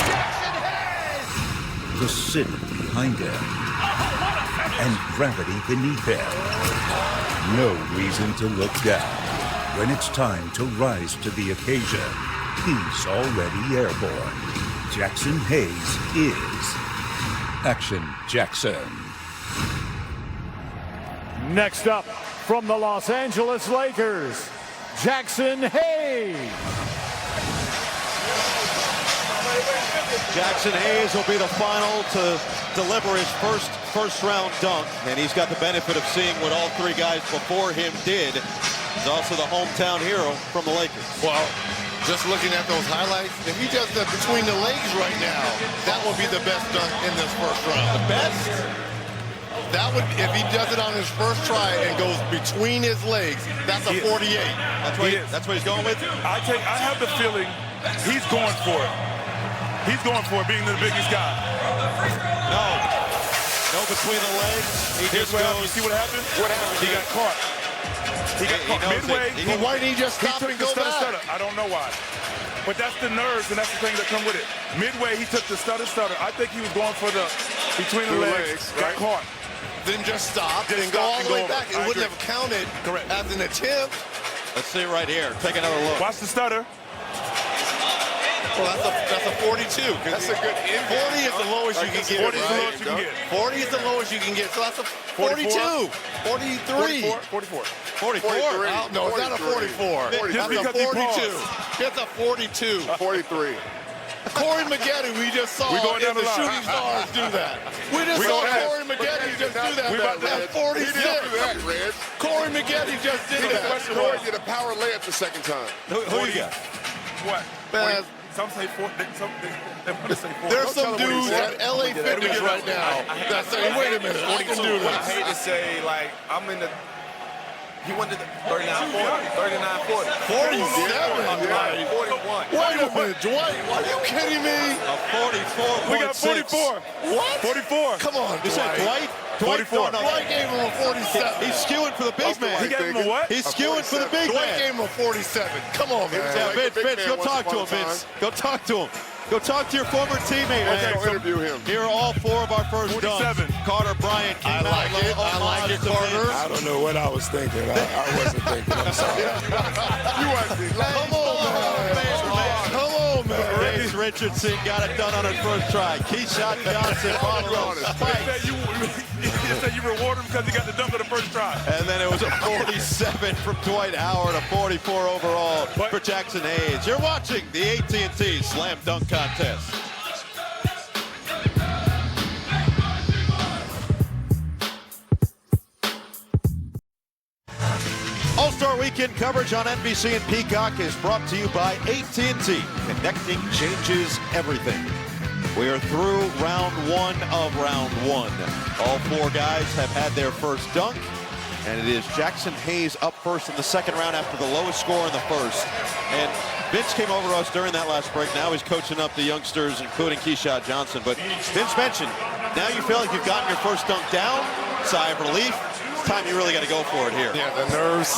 Jackson Hayes! The city behind him and gravity beneath him. No reason to look down. When it's time to rise to the occasion, he's already airborne. Jackson Hayes is Action Jackson. Next up, from the Los Angeles Lakers, Jackson Hayes. Jackson Hayes will be the final to deliver his first round dunk, and he's got the benefit of seeing what all three guys before him did. He's also the hometown hero from the Lakers. Well, just looking at those highlights, if he does that between the legs right now, that will be the best dunk in this first round. The best? That would, if he does it on his first try and goes between his legs, that's a 48. That's what he's going with? I have the feeling he's going for it. He's going for it, being the biggest guy. No between the legs. He just goes. You see what happened? What happened? He got caught. He got caught midway. Why didn't he just stop and go back? I don't know why. But that's the nerves and that's the things that come with it. Midway, he took the stutter. I think he was going for the between the legs. Got caught. Then just stop and go all the way back. It wouldn't have counted as an attempt. Let's see right here. Take another look. Watch the stutter. Well, that's a 42. That's a good 40 is the lowest you can get. 40 is the lowest you can get. 40 is the lowest you can get. So that's a 42. 43. 44. 44. No, it's not a 44. That's a 42. It's a 42. 43. Corey Maggette, we just saw in the Shooting Stars do that. We just saw Corey Maggette just do that at 46. Corey Maggette just did that. Corey did a power layup the second time. Who you got? What? Man, some say 4. They want to say 4. There's some dudes at LA Fitness right now that say, wait a minute, I can do this. I hate to say, like, I'm in the... He went to the 39-40. 39-40. 47. 41. Wait a minute, Dwight. Are you kidding me? A 44. We got 44. What? 44. Come on, You said Dwight? 44. Dwight gave him a 47. He's skewing for the big man. He gave him a what? He's skewing for the big Dwight man. gave him a 47. Come on, man. Yeah, Vince, go talk to him, Vince. Go talk to him. Go talk to your former teammate. Okay, go interview him. Here are all four of our first 47. dunks. Carter Bryant came I like it. I like it, Carter. I don't know what I was thinking. I wasn't thinking. I'm sorry. You wasn't thinking. Come on, man. Come on, man. James Richardson got it done on his first try. Keyshawn Johnson followed on spikes. You said you reward him because he got the dunk on the first try. And then it was a 47 from Dwight Howard, a 44 overall for Jackson Hayes. You're watching the AT&T Slam Dunk Contest. All-Star Weekend coverage on NBC and Peacock is brought to you by AT&T. Connecting changes everything. We are through round one of round one. All four guys have had their first dunk, and it is Jackson Hayes up first in the second round after the lowest score in the first. And Vince came over to us during that last break. Now he's coaching up the youngsters, including Keyshawn Johnson. But Vince mentioned, now you feel like you've gotten your first dunk down, sigh of relief. It's time you really got to go for it here. Yeah, the nerves.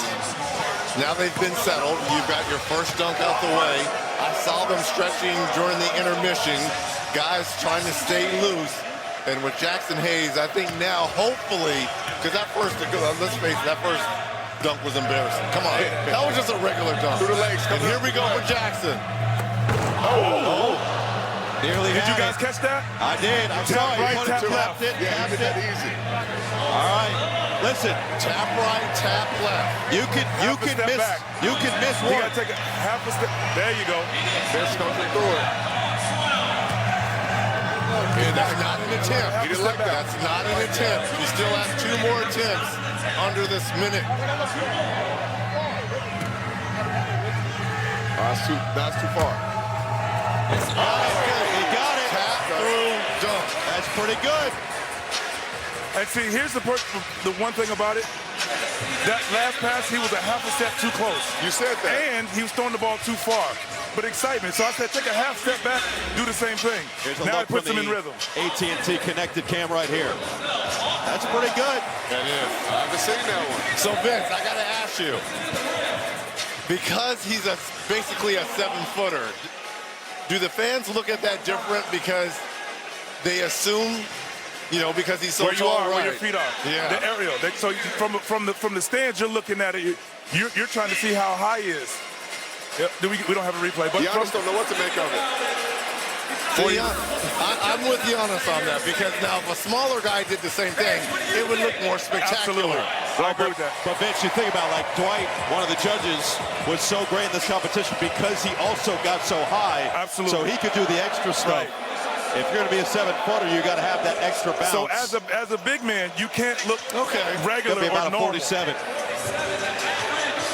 Now they've been settled. You've got your first dunk out the way. I saw them stretching during the intermission. Guys trying to stay loose. And with Jackson Hayes, I think now, hopefully, because that first, let's face it, that first dunk was embarrassing. Come on. That was just a regular dunk. Through the legs. And here we go for Jackson. Nearly Did you guys catch that? I did. I saw right, it. tap left. It, Yeah, you did that easy. All right. Listen. Tap right, tap left. You can miss. Back. You can miss You one. got to take a half a step. There you go. Vince comes through it. And that's not an attempt. He didn't like that. That's not an attempt. He still has 2 more attempts under this minute. That's too far. He got it. Tap through dunk. That's pretty good. And see, here's the one thing about it. That last pass, he was a half a step too close. You said that. And he was throwing the ball too far. But excitement. So I said, take a half step back, do the same thing. Now it puts him in rhythm. AT&T connected cam right here. That's pretty good. That is. I haven't seen that one. So, Vince, I got to ask you, because he's basically a 7-footer, do the fans look at that different because they assume, because he's so tall, where your feet are. Yeah. The aerial. So from the stands, you're looking at it. You're trying to see how high he is. Yeah, we don't have a replay, but Giannis don't know what to make of it. See, I'm with Giannis on that because now if a smaller guy did the same thing, it would look more spectacular. Absolutely. I agree with that. But Vince, you think about like Dwight, one of the judges, was so great in this competition because he also got so high. Absolutely. So he could do the extra stuff. Right. If you're going to be a 7-footer, you got to have that extra bounce. So as a big man, you can't look regular Could be about or normal. a 47.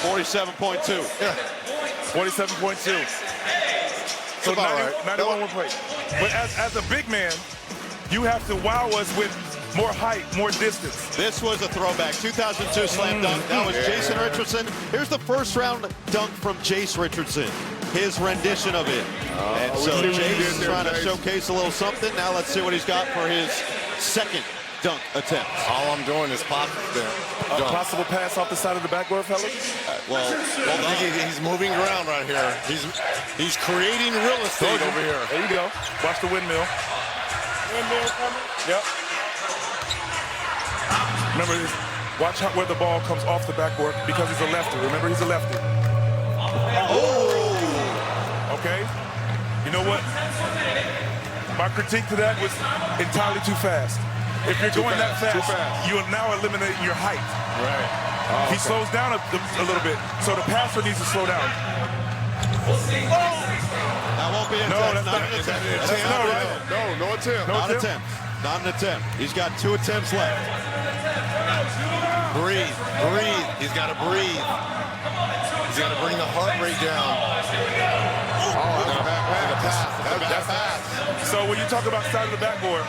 47.2. Yeah. 47.2. So 91 plate. But as a big man, you have to wow us with more height, more distance. This was a throwback. 2002 slam dunk. That was Jason Richardson. Here's the first round dunk from Jace Richardson. His rendition of it. And so Jace is trying to showcase a little something. Now let's see what he's got for his second dunk attempt. All I'm doing is popping there. A possible pass off the side of the backboard, fellas? He's moving around right here. He's creating real estate over here. There you go. Watch the windmill. Windmill coming? Yep. Remember, watch where the ball comes off the backboard because he's a lefty. Remember, he's a lefty. Oh! Okay? You know what? My critique to that was entirely too fast. If you're going that fast, you are now eliminating your height. Right. He slows down a little bit, so the passer needs to slow down. That won't be an attempt. Not an attempt. No attempt. Not an attempt. Not an attempt. He's got 2 attempts left. Breathe. He's got to breathe. He's got to bring the heart rate down. That's pass. So when you talk about side of the backboard,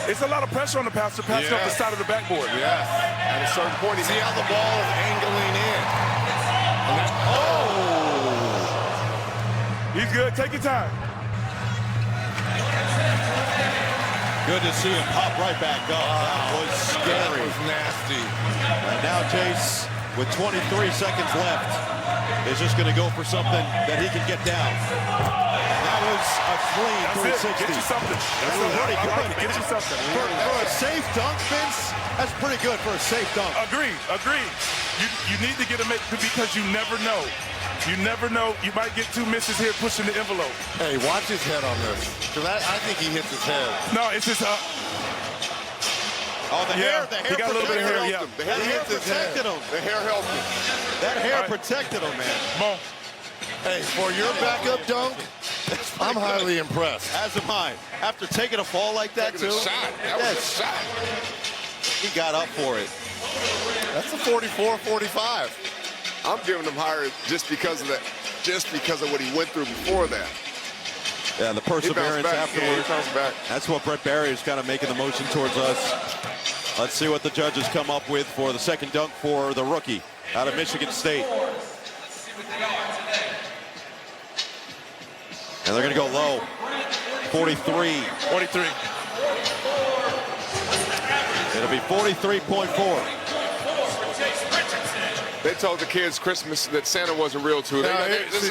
it's a lot of pressure on the passer passing off the side of the backboard. Yes. At a certain point, See how the ball is angling in. He's good. Take your time. Good to see him pop right back up. That was scary. That was nasty. And now Jace, with 23 seconds left, is just going to go for something that he can get down. That was a clean 360. Get you something. That's pretty good. Get you something. For a safe dunk, Vince, that's pretty good for a safe dunk. Agreed. You need to get a make because you never know. You never know. You might get 2 misses here pushing the envelope. Hey, watch his head on this. Because I think he hits his head. No, it's just Oh, the hair he got a little bit of hair, yeah. The hair protected him. The hair helped him. That hair protected him, man. Come on. Hey, for your backup dunk, I'm highly impressed. As am I. After taking a fall like that, too. That was a shot. He got up for it. That's a 44-45. I'm giving him higher just because of that. Just because of what he went through before that. Yeah, the perseverance afterwards. Yeah, he comes back. That's what Brett Barry is kind of making the motion towards us. Let's see what the judges come up with for the second dunk for the rookie out of Michigan State. And they're going to go low. 43. 43. It'll be 43.4. They told the kids Christmas that Santa wasn't real to them.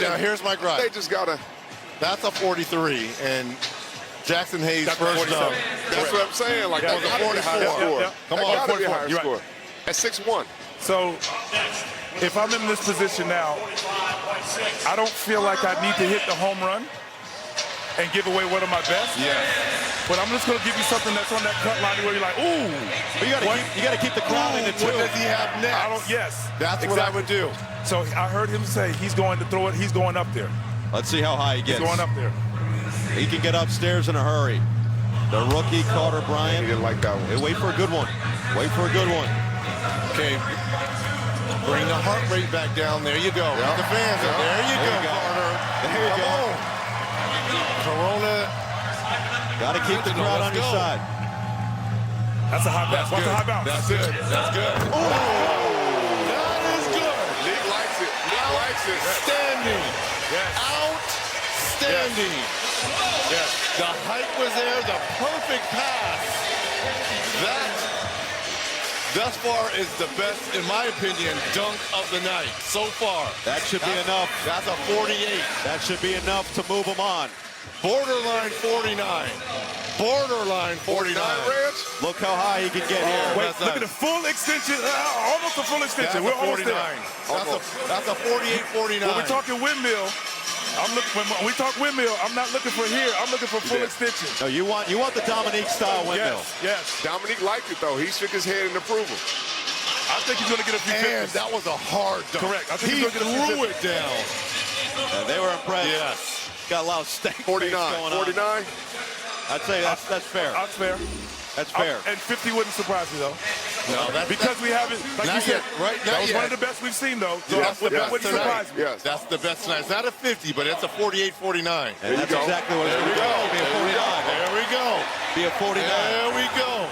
Now, here's my gripe. They just got to. That's a 43, and Jackson Hayes' first dunk. That's what I'm saying. Like, that got to be a higher score. Come on, got to be a higher You're score. At 6-1. So if I'm in this position now, I don't feel like I need to hit the home run and give away one of my best. Yeah. But I'm just going to give you something that's on that cut line where you're like, ooh. But you got to keep the crowd in it, too. What does he have next? Yes. That's what I would do. So I heard him say he's going to throw it. He's going up there. Let's see how high he gets. He's going up there. He can get upstairs in a hurry. The rookie, Carter Bryant. He didn't like that one. Hey, wait for a good one. Wait for a good one. Okay. Bring the heart rate back down. There you go. Yep. The fans. Yep. There you go, Carter. There you go. Corona. Got to keep the crowd on your side. That's a high pass. Watch the high bounce. That's it. That's good. Oh, that is good. League likes it. League likes it. Outstanding. Yes. Outstanding. Yes. The height was there. The perfect pass. That, thus far, is the best, in my opinion, dunk of the night so far. That should be enough. That's a 48. That should be enough to move him on. Borderline 49. Borderline 49. Reds? Look how high he can get here. Wait, look at the full extension. Almost a full extension. That's We're a almost 49. there. That's a 48-49. When we're talking windmill, when we talk windmill, I'm not looking for here. I'm looking for full extension. No, you want the Dominique style windmill. Yes. Dominique liked it, though. He shook his head in approval. I think he's going to get a few And 50s. that was a hard dunk. Correct. I think He he's going to get a few threw 50s. it down. They were impressed. Yes. Got a lot of stank 49. going on. 49? I'd say that's fair. That's fair. That's fair. And 50 wouldn't surprise me, though. No, Because we haven't, like you not said, yet, right? that Not was yet. one of the best we've seen, though. So That's the that best wouldn't tonight. surprise me. Yes. That's the best tonight. It's not a 50, but it's a 48-49. And that's exactly what it's going to be. Be a 49. There we go. Be a 49. There we go.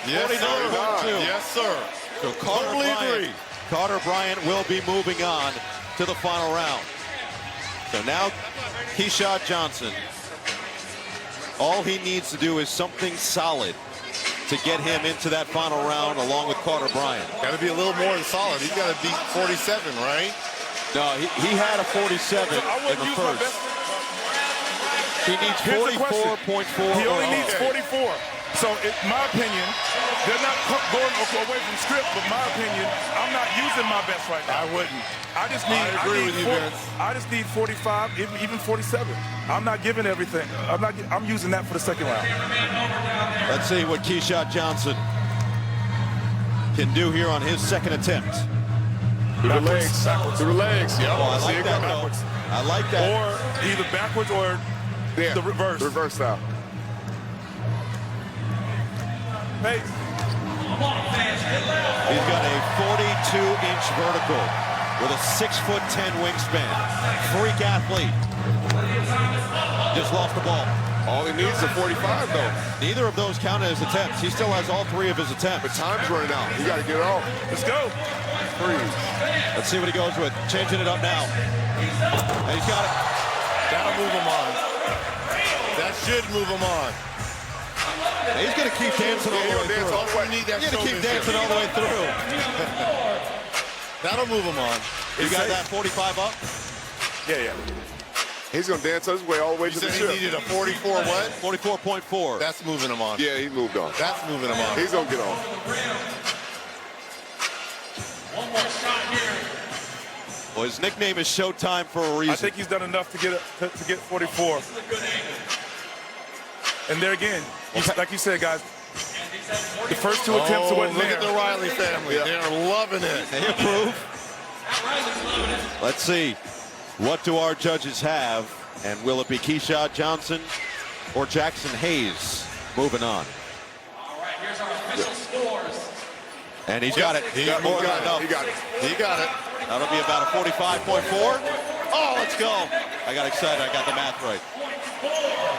Yes, 49 sir. too. Yes, sir. So Carter Bryant will be moving on to the final round. So now Keshad Johnson, all he needs to do is something solid to get him into that final round along with Carter Bryant. Got to be a little more than solid. He's got to beat 47, right? No, he had a 47 in the first. He needs 44.4. He only needs 44. So, in my opinion, they're not going away from script, but my opinion, I'm not using my best right now. I wouldn't. I just need, I agree with you, Vince. I just need 45, even 47. I'm not giving everything. I'm using that for the second round. Let's see what Keshad Johnson can do here on his second attempt. Through the legs. Through the legs. Yeah. Oh, I like that, though. I like that. Or either backwards or the reverse. The reverse style. Hey. He's got a 42-inch vertical with a 6'10" wingspan. Freak athlete. Just lost the ball. All he needs is a 45, though. Neither of those counted as attempts. He still has all three of his attempts. But time's running out. You got to get it off. Let's go. Freeze. Let's see what he goes with. Changing it up now. And he's got it. That'll move him on. That should move him on. He's going to keep dancing all the way through. He's going to keep dancing all the way through. That'll move him on. You got that 45 up? Yeah. He's going to dance his way all the way You to the said chip. he needed a 44 what? 44.4. That's moving him on. Yeah, he moved on. That's moving him on. He's going to get on. One more shot here. Well, his nickname is Showtime for a reason. I think he's done enough to get 44. And there again, like you said, guys, the first two attempts wasn't look there. at the Riley family. Yeah. They're loving it. They approve. Let's see. What do our judges have? And will it be Keshad Johnson or Jackson Hayes moving on? All right, here's our official scores. And he's got it. He got it. He got it. That'll be about a 45.4. Oh, let's go. I got excited. I got the math right.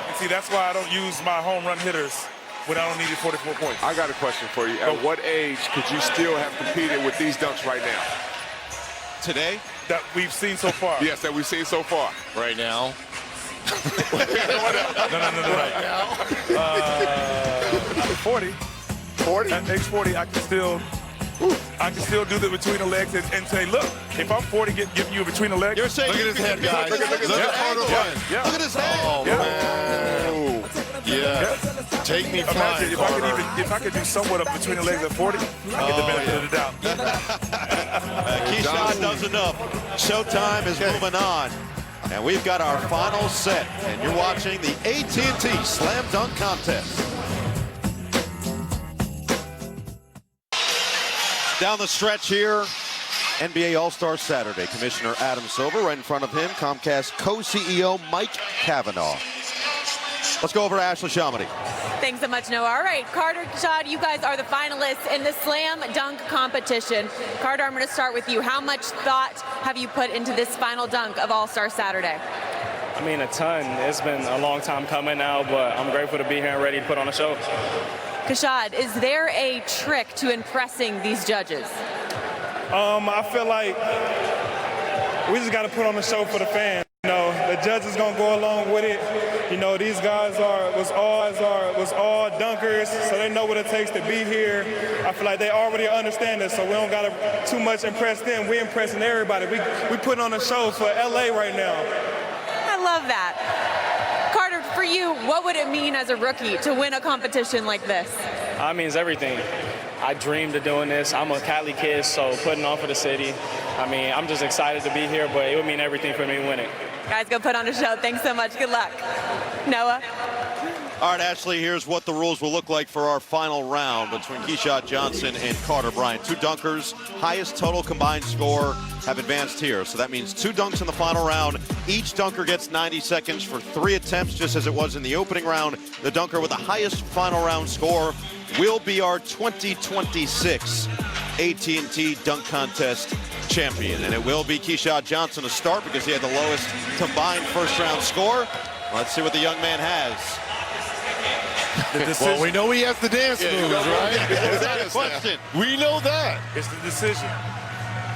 And see, that's why I don't use my home run hitters when I don't need 44 points. I got a question for you. At what age could you still have competed with these dunks right now? Today? That we've seen so far. Yes, that we've seen so far. Right now. No. Right. 40. 40? At age 40, I can still do the between the legs and say, look, if I'm 40, give you a between the legs. You're saying Look at his head, guys. Look at Carter Bryant. Yeah. Look at his head. Oh, man. Yeah. Take me flying, Imagine if I could do somewhat of between the legs at 40, I get the benefit of the doubt. Keshad does enough. Showtime is moving on. And we've got our final set. And you're watching the AT&T Slam Dunk Contest. Down the stretch here, NBA All-Star Saturday. Commissioner Adam Silver, right in front of him, Comcast co-CEO Mike Cavanaugh. Let's go over to Ashley Shamity. Thanks so much, Noah. All right, Carter, Keshad, you guys are the finalists in the Slam Dunk competition. Carter, I'm going to start with you. How much thought have you put into this final dunk of All-Star Saturday? I mean, a ton. It's been a long time coming now, but I'm grateful to be here and ready to put on a show. Keshad, is there a trick to impressing these judges? I feel like we just got to put on a show for the fans. You know, the judges gonna go along with it. You know, these guys was all dunkers, so they know what it takes to be here. I feel like they already understand this, so we don't gotta too much impress them. We impressing everybody. We put on a show for LA right now. I love that. Carter, for you, what would it mean as a rookie to win a competition like this? It means everything. I dreamed of doing this. I'm a Cali kid, so putting on for the city. I mean, I'm just excited to be here, but it would mean everything for me winning. Guys, go put on a show. Thanks so much. Good luck. Noah? All right, Ashley, here's what the rules will look like for our final round between Keshad Johnson and Carter Bryant. 2 dunkers, highest total combined score have advanced here. So that means 2 dunks in the final round. Each dunker gets 90 seconds for 3 attempts, just as it was in the opening round. The dunker with the highest final round score will be our 2026 AT&T Dunk Contest champion. And it will be Keshad Johnson to start because he had the lowest combined first round score. Let's see what the young man has. Well, we know he has the dance moves, right? Is that a question? We know that. It's the decision.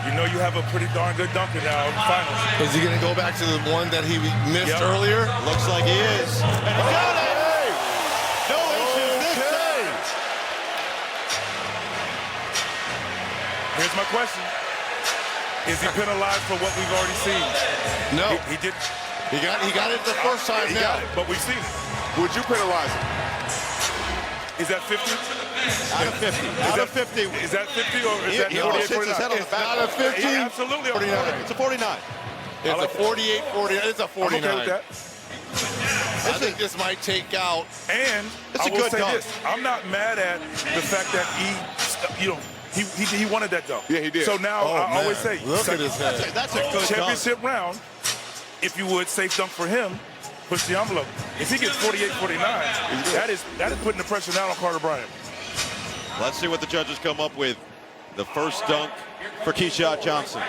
You know you have a pretty darn good dunker now in the finals. Is he going to go back to the one that he missed earlier? Looks like he is. And he got it! No issues this time. Here's my question. Is he penalized for what we've already seen? No. He did. He got it the first time he now. got it, but we've seen it. Would you penalize him? Is that 50? Out of 50. Out of 50. Is that 50 or is that 48, He almost hits his head on the back. Out of 50? Absolutely. 49. It's a 49. It's a 48, 49. It's a 49. I'm okay with that. I think this might take out. And I will say this. I'm not mad at the fact that he wanted that dunk. Yeah, he did. So now I always say, look at his head. That's a good championship round, if you would, safe dunk for him, push the envelope. If he gets 48, 49, that is putting the pressure down on Carter Bryant. Let's see what the judges come up with. The first dunk for Keshad Johnson.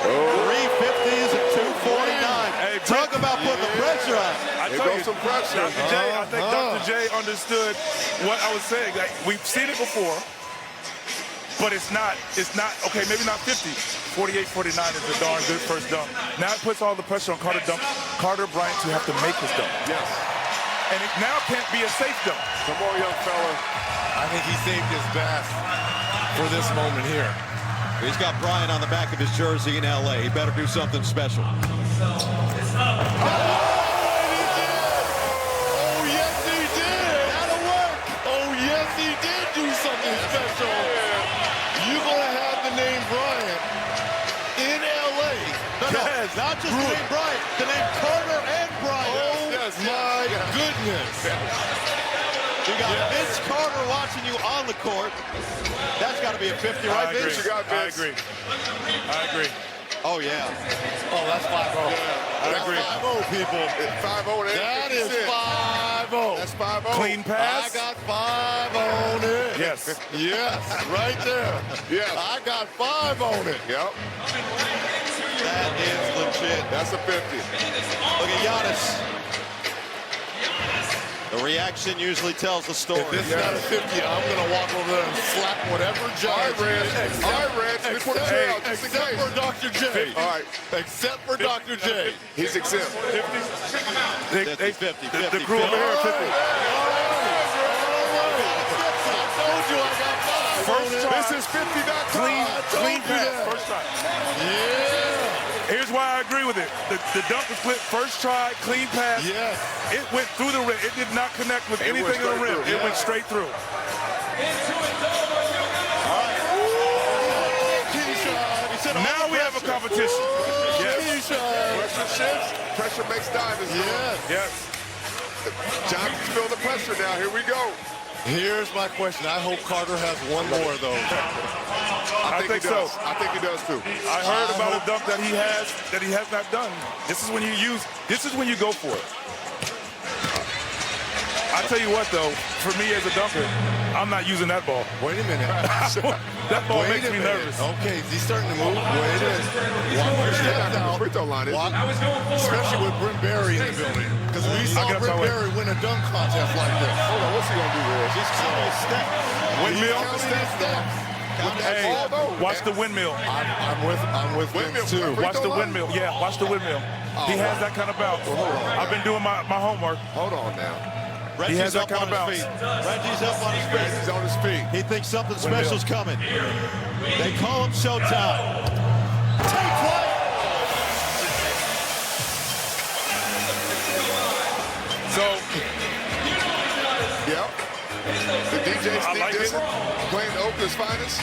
350s and 249. Hey, talk about putting the pressure on. I tell you, some pressure. Dr. J, I think Dr. J understood what I was saying. Like, we've seen it before, but it's not, okay, maybe not 50. 48, 49 is a darn good first dunk. Now it puts all the pressure on Carter Bryant to have to make his dunk. Yes. And it now can't be a safe dunk. Come on, young fella. I think he saved his best for this moment here. He's got Bryant on the back of his jersey in LA. He better do something special. Oh, yes, he did. That'll work. Oh, yes, he did do something special. You're going to have the name Bryant in LA. No, not just the name Bryant, the name Carter and Bryant. Oh, my goodness. You got Vince Carter watching you on the court. That's got to be a 50, right, Vince? I agree. I agree. Oh, yeah. Oh, that's 5-0. I agree. 5-0, people. 5-0. That is 5-0. That's 5-0. Clean pass. I got 5 on it. Yes. Yes, right there. Yes. I got 5 on it. Yep. That is legit. That's a 50. Look at Giannis. The reaction usually tells the story. If this is not a 50, I'm going to walk over there and slap whatever judge. Except for Dr. J. All right. Except for Dr. J. He's exempt. 50. 50. The crew over here, 50. First try. This is 50.com. Clean pass. First try. Yeah. Here's why I agree with it. The dunk was split first try, clean pass. Yes. It went through the rim. It did not connect with anything in the rim. It went straight through. Now we have a competition. Yes. Pressure shifts. Pressure makes diamonds. Yes. Johnson's feel the pressure now. Here we go. Here's my question. I hope Carter has one more of those. I think so. I think he does too. I heard about a dunk that he has not done. This is when you go for it. I tell you what though, for me as a dunker, I'm not using that ball. Wait a minute. That ball makes me nervous. Okay, he's starting to move. Wait a minute. Walk your steps out. Free throw line, Walk, especially with Brent Barry in the building. Because we saw Brent Barry win a dunk contest like this. Hold on, what's he gonna do, Reg? He's counting steps. Windmill. Steps. Hey, watch the windmill. I'm with Vince too. Watch the windmill. Yeah, watch the windmill. He has that kind of bounce. I've been doing my homework. Hold on now. Reggie's he has that up kind on of bounce. his feet. Reggie's up on his feet. He's on his feet. He thinks something special's coming. They call him showtime. Take flight. So, yep. The DJ Steve Dixon playing Oakland's finest.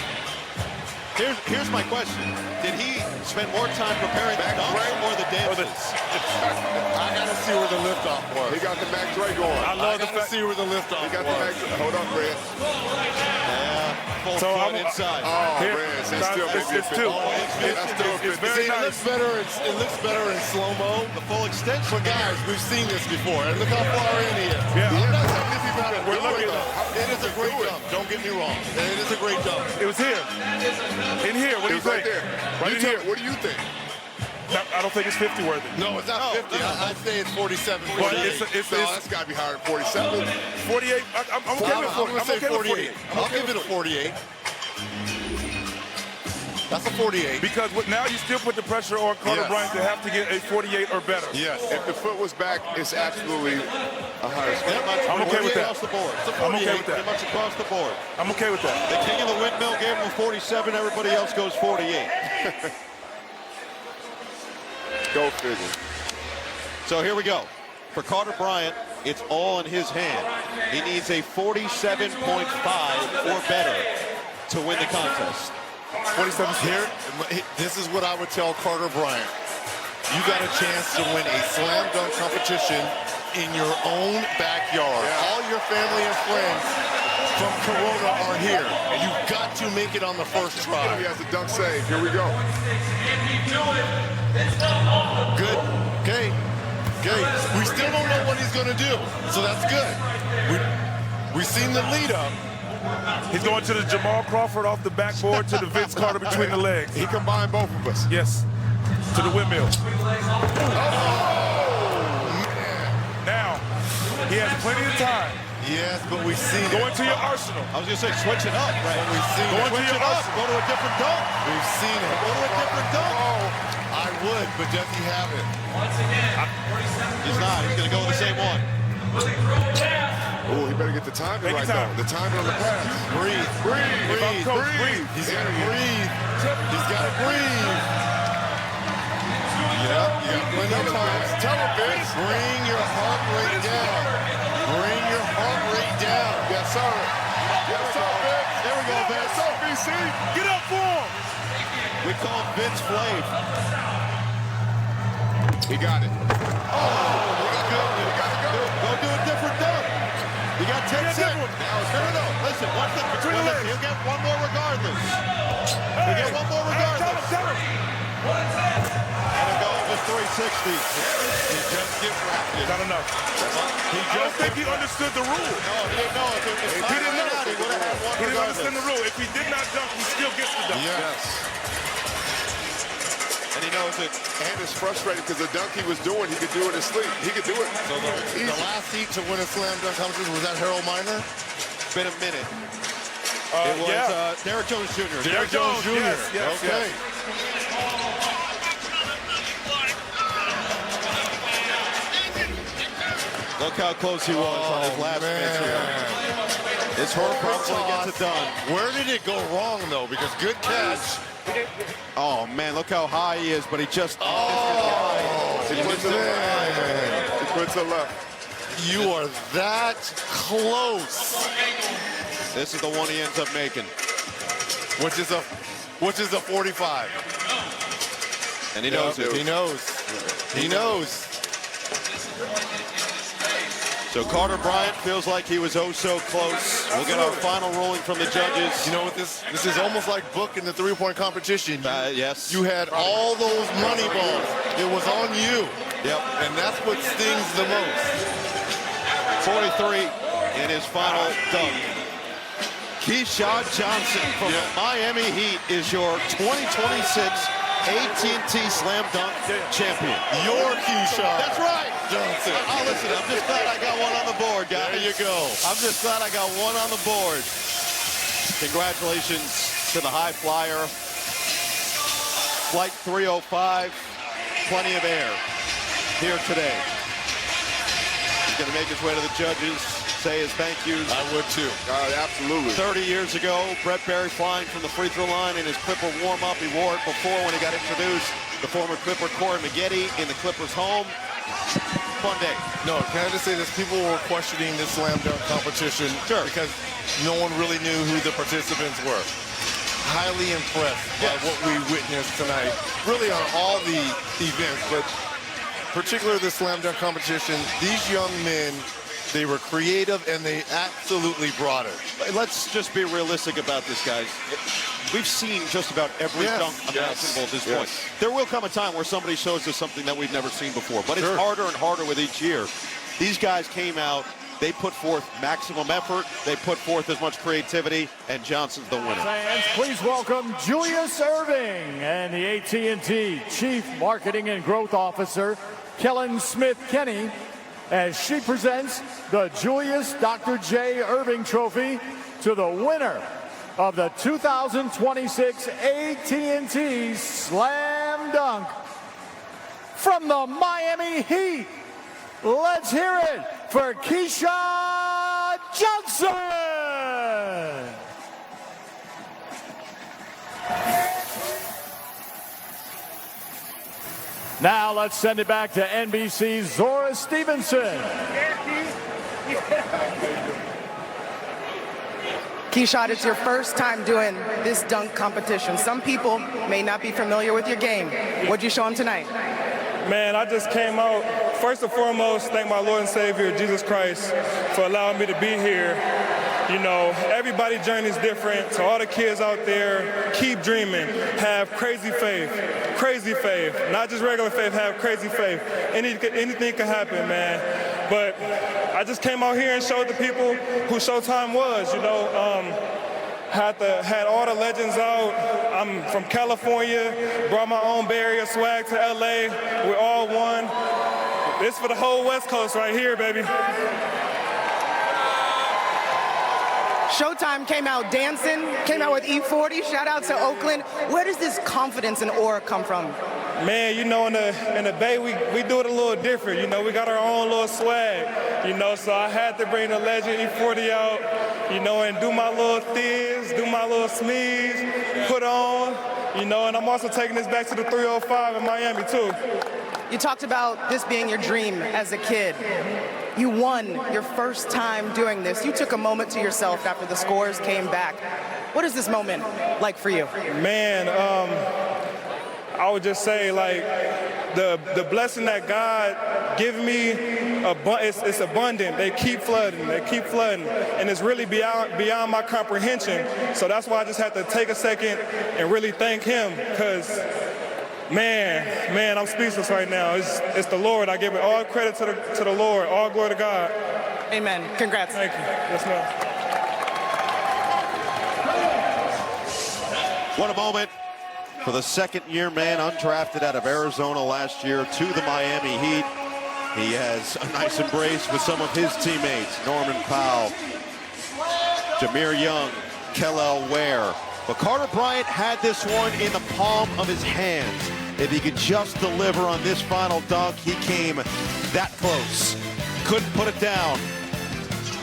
Here's my question. Did he spend more time preparing the dunks or the dances? I gotta see where the liftoff was. He got the Mac Dre going. I love the fact see where the liftoff was. He got the Mac Dre. Hold on, Red. Full So court I'm inside. Oh, Here, Red. That's still it's two. It's very See, nice. it looks better in slow-mo. The full extension. But guys, we've seen this before. And look how far in he is. Yeah. I'm not telling you people how to We're do looking it, at though. It is a great dunk. Don't get me wrong. It is a great dunk. It was here. In here. What do you think? Right there. Right in here. What do you think? No, I don't think it's 50 worthy. No, it's not 50. I'd say it's 47. Well, 48. it's That's got to be higher than 47. 48. I'm okay with 40. I'm going to say 48. I'll give it a 48. That's a 48. Because now you still put the pressure on Carter Bryant to have to get a 48 or better. Yes. If the foot was back, it's absolutely a higher score. I'm okay with that. Across the board. I'm okay with that. Pretty much across the board. I'm okay with that. The king of the windmill gave him a 47. Everybody else goes 48. Go figure. So here we go. For Carter Bryant, it's all in his hand. He needs a 47.5 or better to win the contest. 47 here. This is what I would tell Carter Bryant. You got a chance to win a slam dunk competition in your own backyard. Yeah. All your family and friends from Corona are here. And you've got to make it on the first try. He has a dunk save. Here we go. Good. Okay. Okay. We still don't know what he's going to do. So that's good. We've seen the lead up. He's going to the Jamal Crawford off the backboard to the Vince Carter between the legs. He combined both of us. Yes. To the windmill. Now, he has plenty of time. Yes, but we've seen Go into your arsenal. I was going to say, switch it up, right? We've seen Go into your arsenal. Go to a different dunk. We've seen it. Go to a different dunk. I would, but does he have it? He's not. He's going to go with the same one. Oh, he better get the timing right time. though. The timing on the pass. Breathe. Breathe. He's got to breathe. He's got to breathe. Yep, you got plenty of time. Tell him, Vince. Bring your heart rate down. Bring your heart rate down. Yes, sir. Yes, sir, Vince. There we go, Vince. Yes, sir, BC. Get up for him. We call him Vince Flav. He got it. Go do a different dunk. You got 10 seconds. No. Listen, one thing. He'll get one more regardless. He'll get one more regardless. Tell him. And it goes to 360. He just gets wrapped. Not enough. I don't think he understood the rule. No, he didn't know. If He didn't know. he would have had one He didn't regardless. understand the rule. If he did not dunk, he still gets the dunk. Yes. And he knows it. And is frustrated because the dunk he was doing, he could do it in sleep. He could do it. So the last heat to win a slam dunk competition, was that Harold Miner? It's been a minute. It was Derrick Jones Jr. Derrick Jones Jr. Yes, Okay. Look how close he was on his last miss here. This horse probably gets it done. Where did it go wrong, though? Because good catch. Oh, man, look how high he is, but he just... He puts it in. He puts it left. You are that close. This is the one he ends up making. Which is a 45. And he knows it. He knows. He knows. So Carter Bryant feels like he was oh so close. We'll get our final ruling from the judges. You know what this is almost like booking the three-point competition. Yes. You had all those money balls. It was on you. Yep. And that's what stings the most. 43 in his final dunk. Keyshawn Johnson from the Miami Heat is your 2026 AT&T Slam Dunk champion. Your Keyshawn. That's right. Johnson. Listen, I'm just glad I got one on the board, guys. There you go. I'm just glad I got one on the board. Congratulations to the high flyer. Flight 305, plenty of air here today. He's going to make his way to the judges, say his thank yous. I would too. Absolutely. 30 years ago, Brett Barry flying from the free throw line in his Clipper warm-up. He wore it before when he got introduced. The former Clipper Corey Maggette in the Clippers home. Fun day. No, can I just say this? People were questioning this slam dunk competition because no one really knew who the participants were. Highly impressed by what we witnessed tonight. Really on all the events, but particularly the slam dunk competition, these young men, they were creative and they absolutely brought it. Let's just be realistic about this, guys. We've seen just about every dunk imaginable at this point. There will come a time where somebody shows us something that we've never seen before, but it's harder and harder with each year. These guys came out, they put forth maximum effort, they put forth as much creativity, and Johnson's the winner. Fans, please welcome Julius Irving and the AT&T Chief Marketing and Growth Officer, Kellen Smith-Kenny, as she presents the Julius Dr. J. Irving Trophy to the winner of the 2026 AT&T Slam Dunk from the Miami Heat. Let's hear it for Keyshawn Johnson. Now let's send it back to NBC's Zora Stevenson. Keyshawn, it's your first time doing this dunk competition. Some people may not be familiar with your game. What'd you show them tonight? Man, I just came out. First and foremost, thank my Lord and Savior, Jesus Christ, for allowing me to be here. You know, everybody's journey is different. To all the kids out there, keep dreaming. Have crazy faith. Crazy faith. Not just regular faith, have crazy faith. Anything can happen, man. But I just came out here and showed the people who Showtime was, you know. Had all the legends out. I'm from California, brought my own Bay Area swag to LA. We're all one. This for the whole West Coast right here, baby. Showtime came out dancing, came out with E40. Shout out to Oakland. Where does this confidence and aura come from? Man, you know, in the Bay, we do it a little different. You know, we got our own little swag. You know, so I had to bring the legend E40 out, you know, and do my little thiz, do my little smeeze, put on, you know, and I'm also taking this back to the 305 in Miami, too. You talked about this being your dream as a kid. You won your first time doing this. You took a moment to yourself after the scores came back. What is this moment like for you? Man, I would just say, like, the blessing that God give me, it's abundant. They keep flooding, and it's really beyond my comprehension. So that's why I just had to take a second and really thank Him, because man, I'm speechless right now. It's the Lord. I give it all credit to the Lord. All glory to God. Amen. Congrats. Thank you. Yes, ma'am. What a moment for the second-year man undrafted out of Arizona last year to the Miami Heat. He has a nice embrace with some of his teammates, Norman Powell, Jameer Young, Kel'el Ware. But Carter Bryant had this one in the palm of his hands. If he could just deliver on this final dunk, he came that close. Couldn't put it down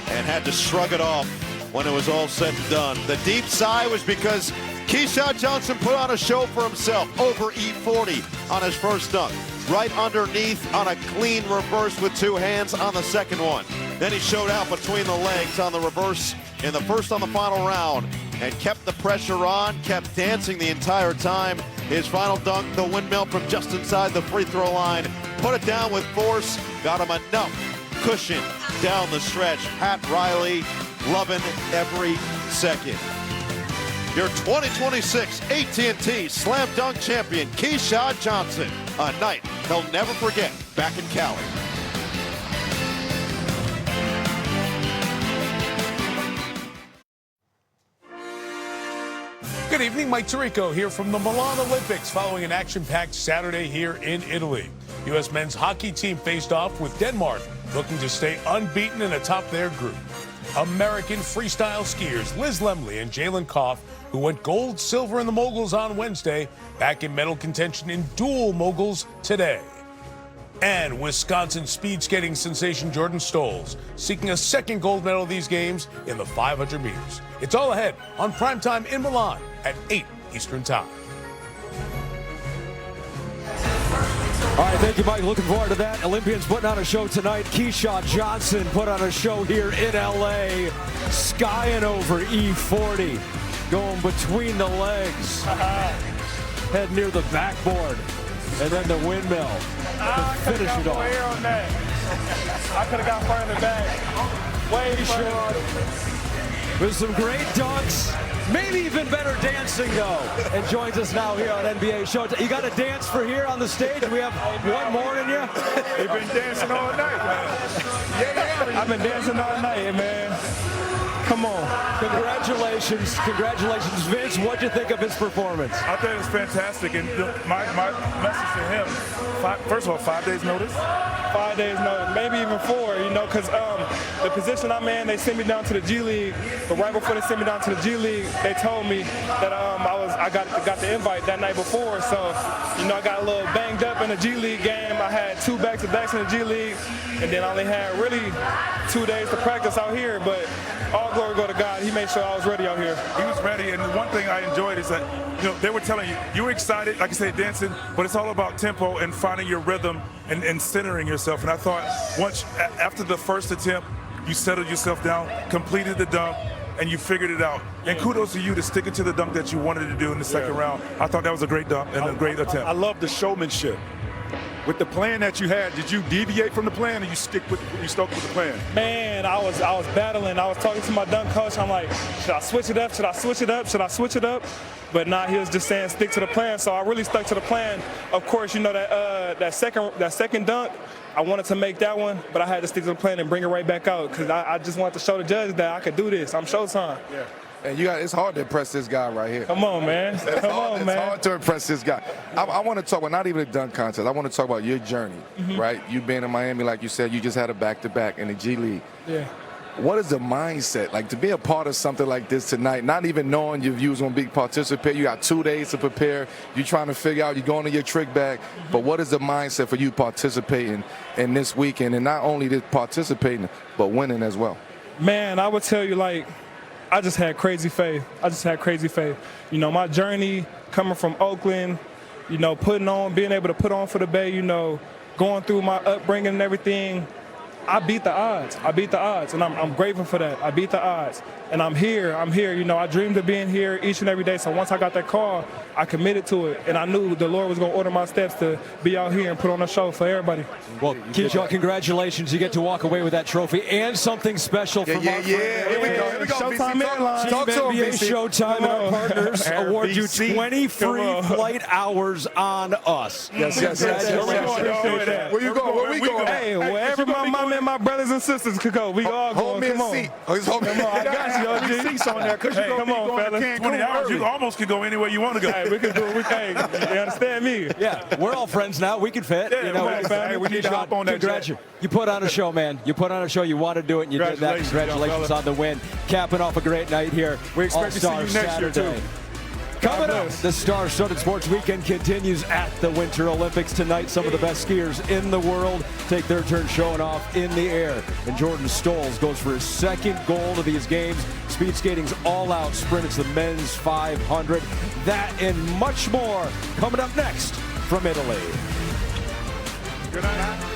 and had to shrug it off when it was all said and done. The deep sigh was because Keyshawn Johnson put on a show for himself over E40 on his first dunk. Right underneath on a clean reverse with two hands on the second one. Then he showed out between the legs on the reverse in the first on the final round and kept the pressure on, kept dancing the entire time. His final dunk, the windmill from just inside the free throw line, put it down with force, got him enough cushion down the stretch. Pat Riley loving every second. Your 2026 AT&T Slam Dunk champion, Keyshawn Johnson. A night he'll never forget back in Cali. Good evening, Mike Tirico here from the Milan Olympics following an action-packed Saturday here in Italy. U.S. men's hockey team faced off with Denmark, looking to stay unbeaten and atop their group. American freestyle skiers Liz Lemley and Jalen Koff, who went gold, silver in the moguls on Wednesday, back in medal contention in dual moguls today. And Wisconsin speed skating sensation Jordan Stolz seeking a second gold medal of these games in the 500 meters. It's all ahead on Primetime in Milan at 8 Eastern Time. All right, thank you, Mike. Looking forward to that. Olympians putting on a show tonight. Keyshawn Johnson put on a show here in L.A. Skying over E40. Going between the legs. Head near the backboard. And then the windmill to finish it off. I could have got further back. Way short. With some great dunks. Maybe even better dancing, though. And joins us now here on NBA Showtime. You got a dance for here on the stage? We have one more in you? You've been dancing all night, man. Yeah. I've been dancing all night, man. Come on. Congratulations. Congratulations. Vince, what'd you think of his performance? I think it was fantastic. And my message to him, first of all, 5 days notice? 5 days notice, maybe even 4, you know, because the position I'm in, they sent me down to the G League. But right before they sent me down to the G League, they told me that I got the invite that night before. So, you know, I got a little banged up in the G League game. I had 2 back-to-backs in the G League, and then I only had really 2 days to practice out here. But all glory go to God. He made sure I was ready out here. He was ready, and the one thing I enjoyed is that, you know, they were telling you were excited, like I said, dancing, but it's all about tempo and finding your rhythm and centering yourself. And I thought after the first attempt, you settled yourself down, completed the dunk, and you figured it out. And kudos to you to sticking to the dunk that you wanted to do in the second round. I thought that was a great dunk and a great attempt. I love the showmanship. With the plan that you had, did you deviate from the plan, or you stuck with the plan? Man, I was battling. I was talking to my dunk coach. I'm like, should I switch it up? Should I switch it up? Should I switch it up? But nah, he was just saying stick to the plan. So I really stuck to the plan. Of course, you know that second dunk, I wanted to make that one, but I had to stick to the plan and bring it right back out because I just wanted to show the judge that I could do this. I'm Showtime. Yeah. And it's hard to impress this guy right here. Come on, man. It's hard to impress this guy. I want to talk about not even a dunk contest. I want to talk about your journey, right? You've been in Miami, like you said. You just had a back-to-back in the G League. Yeah. What is the mindset like to be a part of something like this tonight? Not even knowing you was going to be participate. You got 2 days to prepare. You're trying to figure out. You're going to your trick bag. But what is the mindset for you participating in this weekend, and not only just participating but winning as well? Man, I would tell you, like, I just had crazy faith. You know, my journey coming from Oakland, you know, being able to put on for the Bay, you know, going through my upbringing and everything, I beat the odds, and I'm grateful for that. I beat the odds, and I'm here. You know, I dreamed of being here each and every day, so once I got that call, I committed to it, and I knew the Lord was going to order my steps to be out here and put on a show for everybody. Well, Keyshawn, congratulations. You get to walk away with that trophy and something special from our friend. Here we go. Showtime Airlines. Talk to him, NBA BC. Showtime and our partners award you 20 free flight hours on us. Yes. Where you going? Where we going? Hey, wherever my mom and my brothers and sisters could go, we all hold going. Me Come a on. seat. Come on, I got you, OG. Seats on there, because Come on, fellas. 20 hours, you almost can go anywhere you want to go. Hey, we can do it. You understand me? Yeah, we're all friends now. We can fit. Yeah, you know, hey, we need to hop on that jet. You put on a show, man. You put on a show. You want to do it, and you did that. Congratulations on the win. Capping off a great night here. We expect to see you next year, too. Coming up, the Star-Studded Sports Weekend continues at the Winter Olympics tonight. Some of the best skiers in the world take their turn showing off in the air. And Jordan Stolz goes for his second gold of these games. Speed skating's all-out sprint. It's the men's 500. That and much more coming up next from Italy. Good night.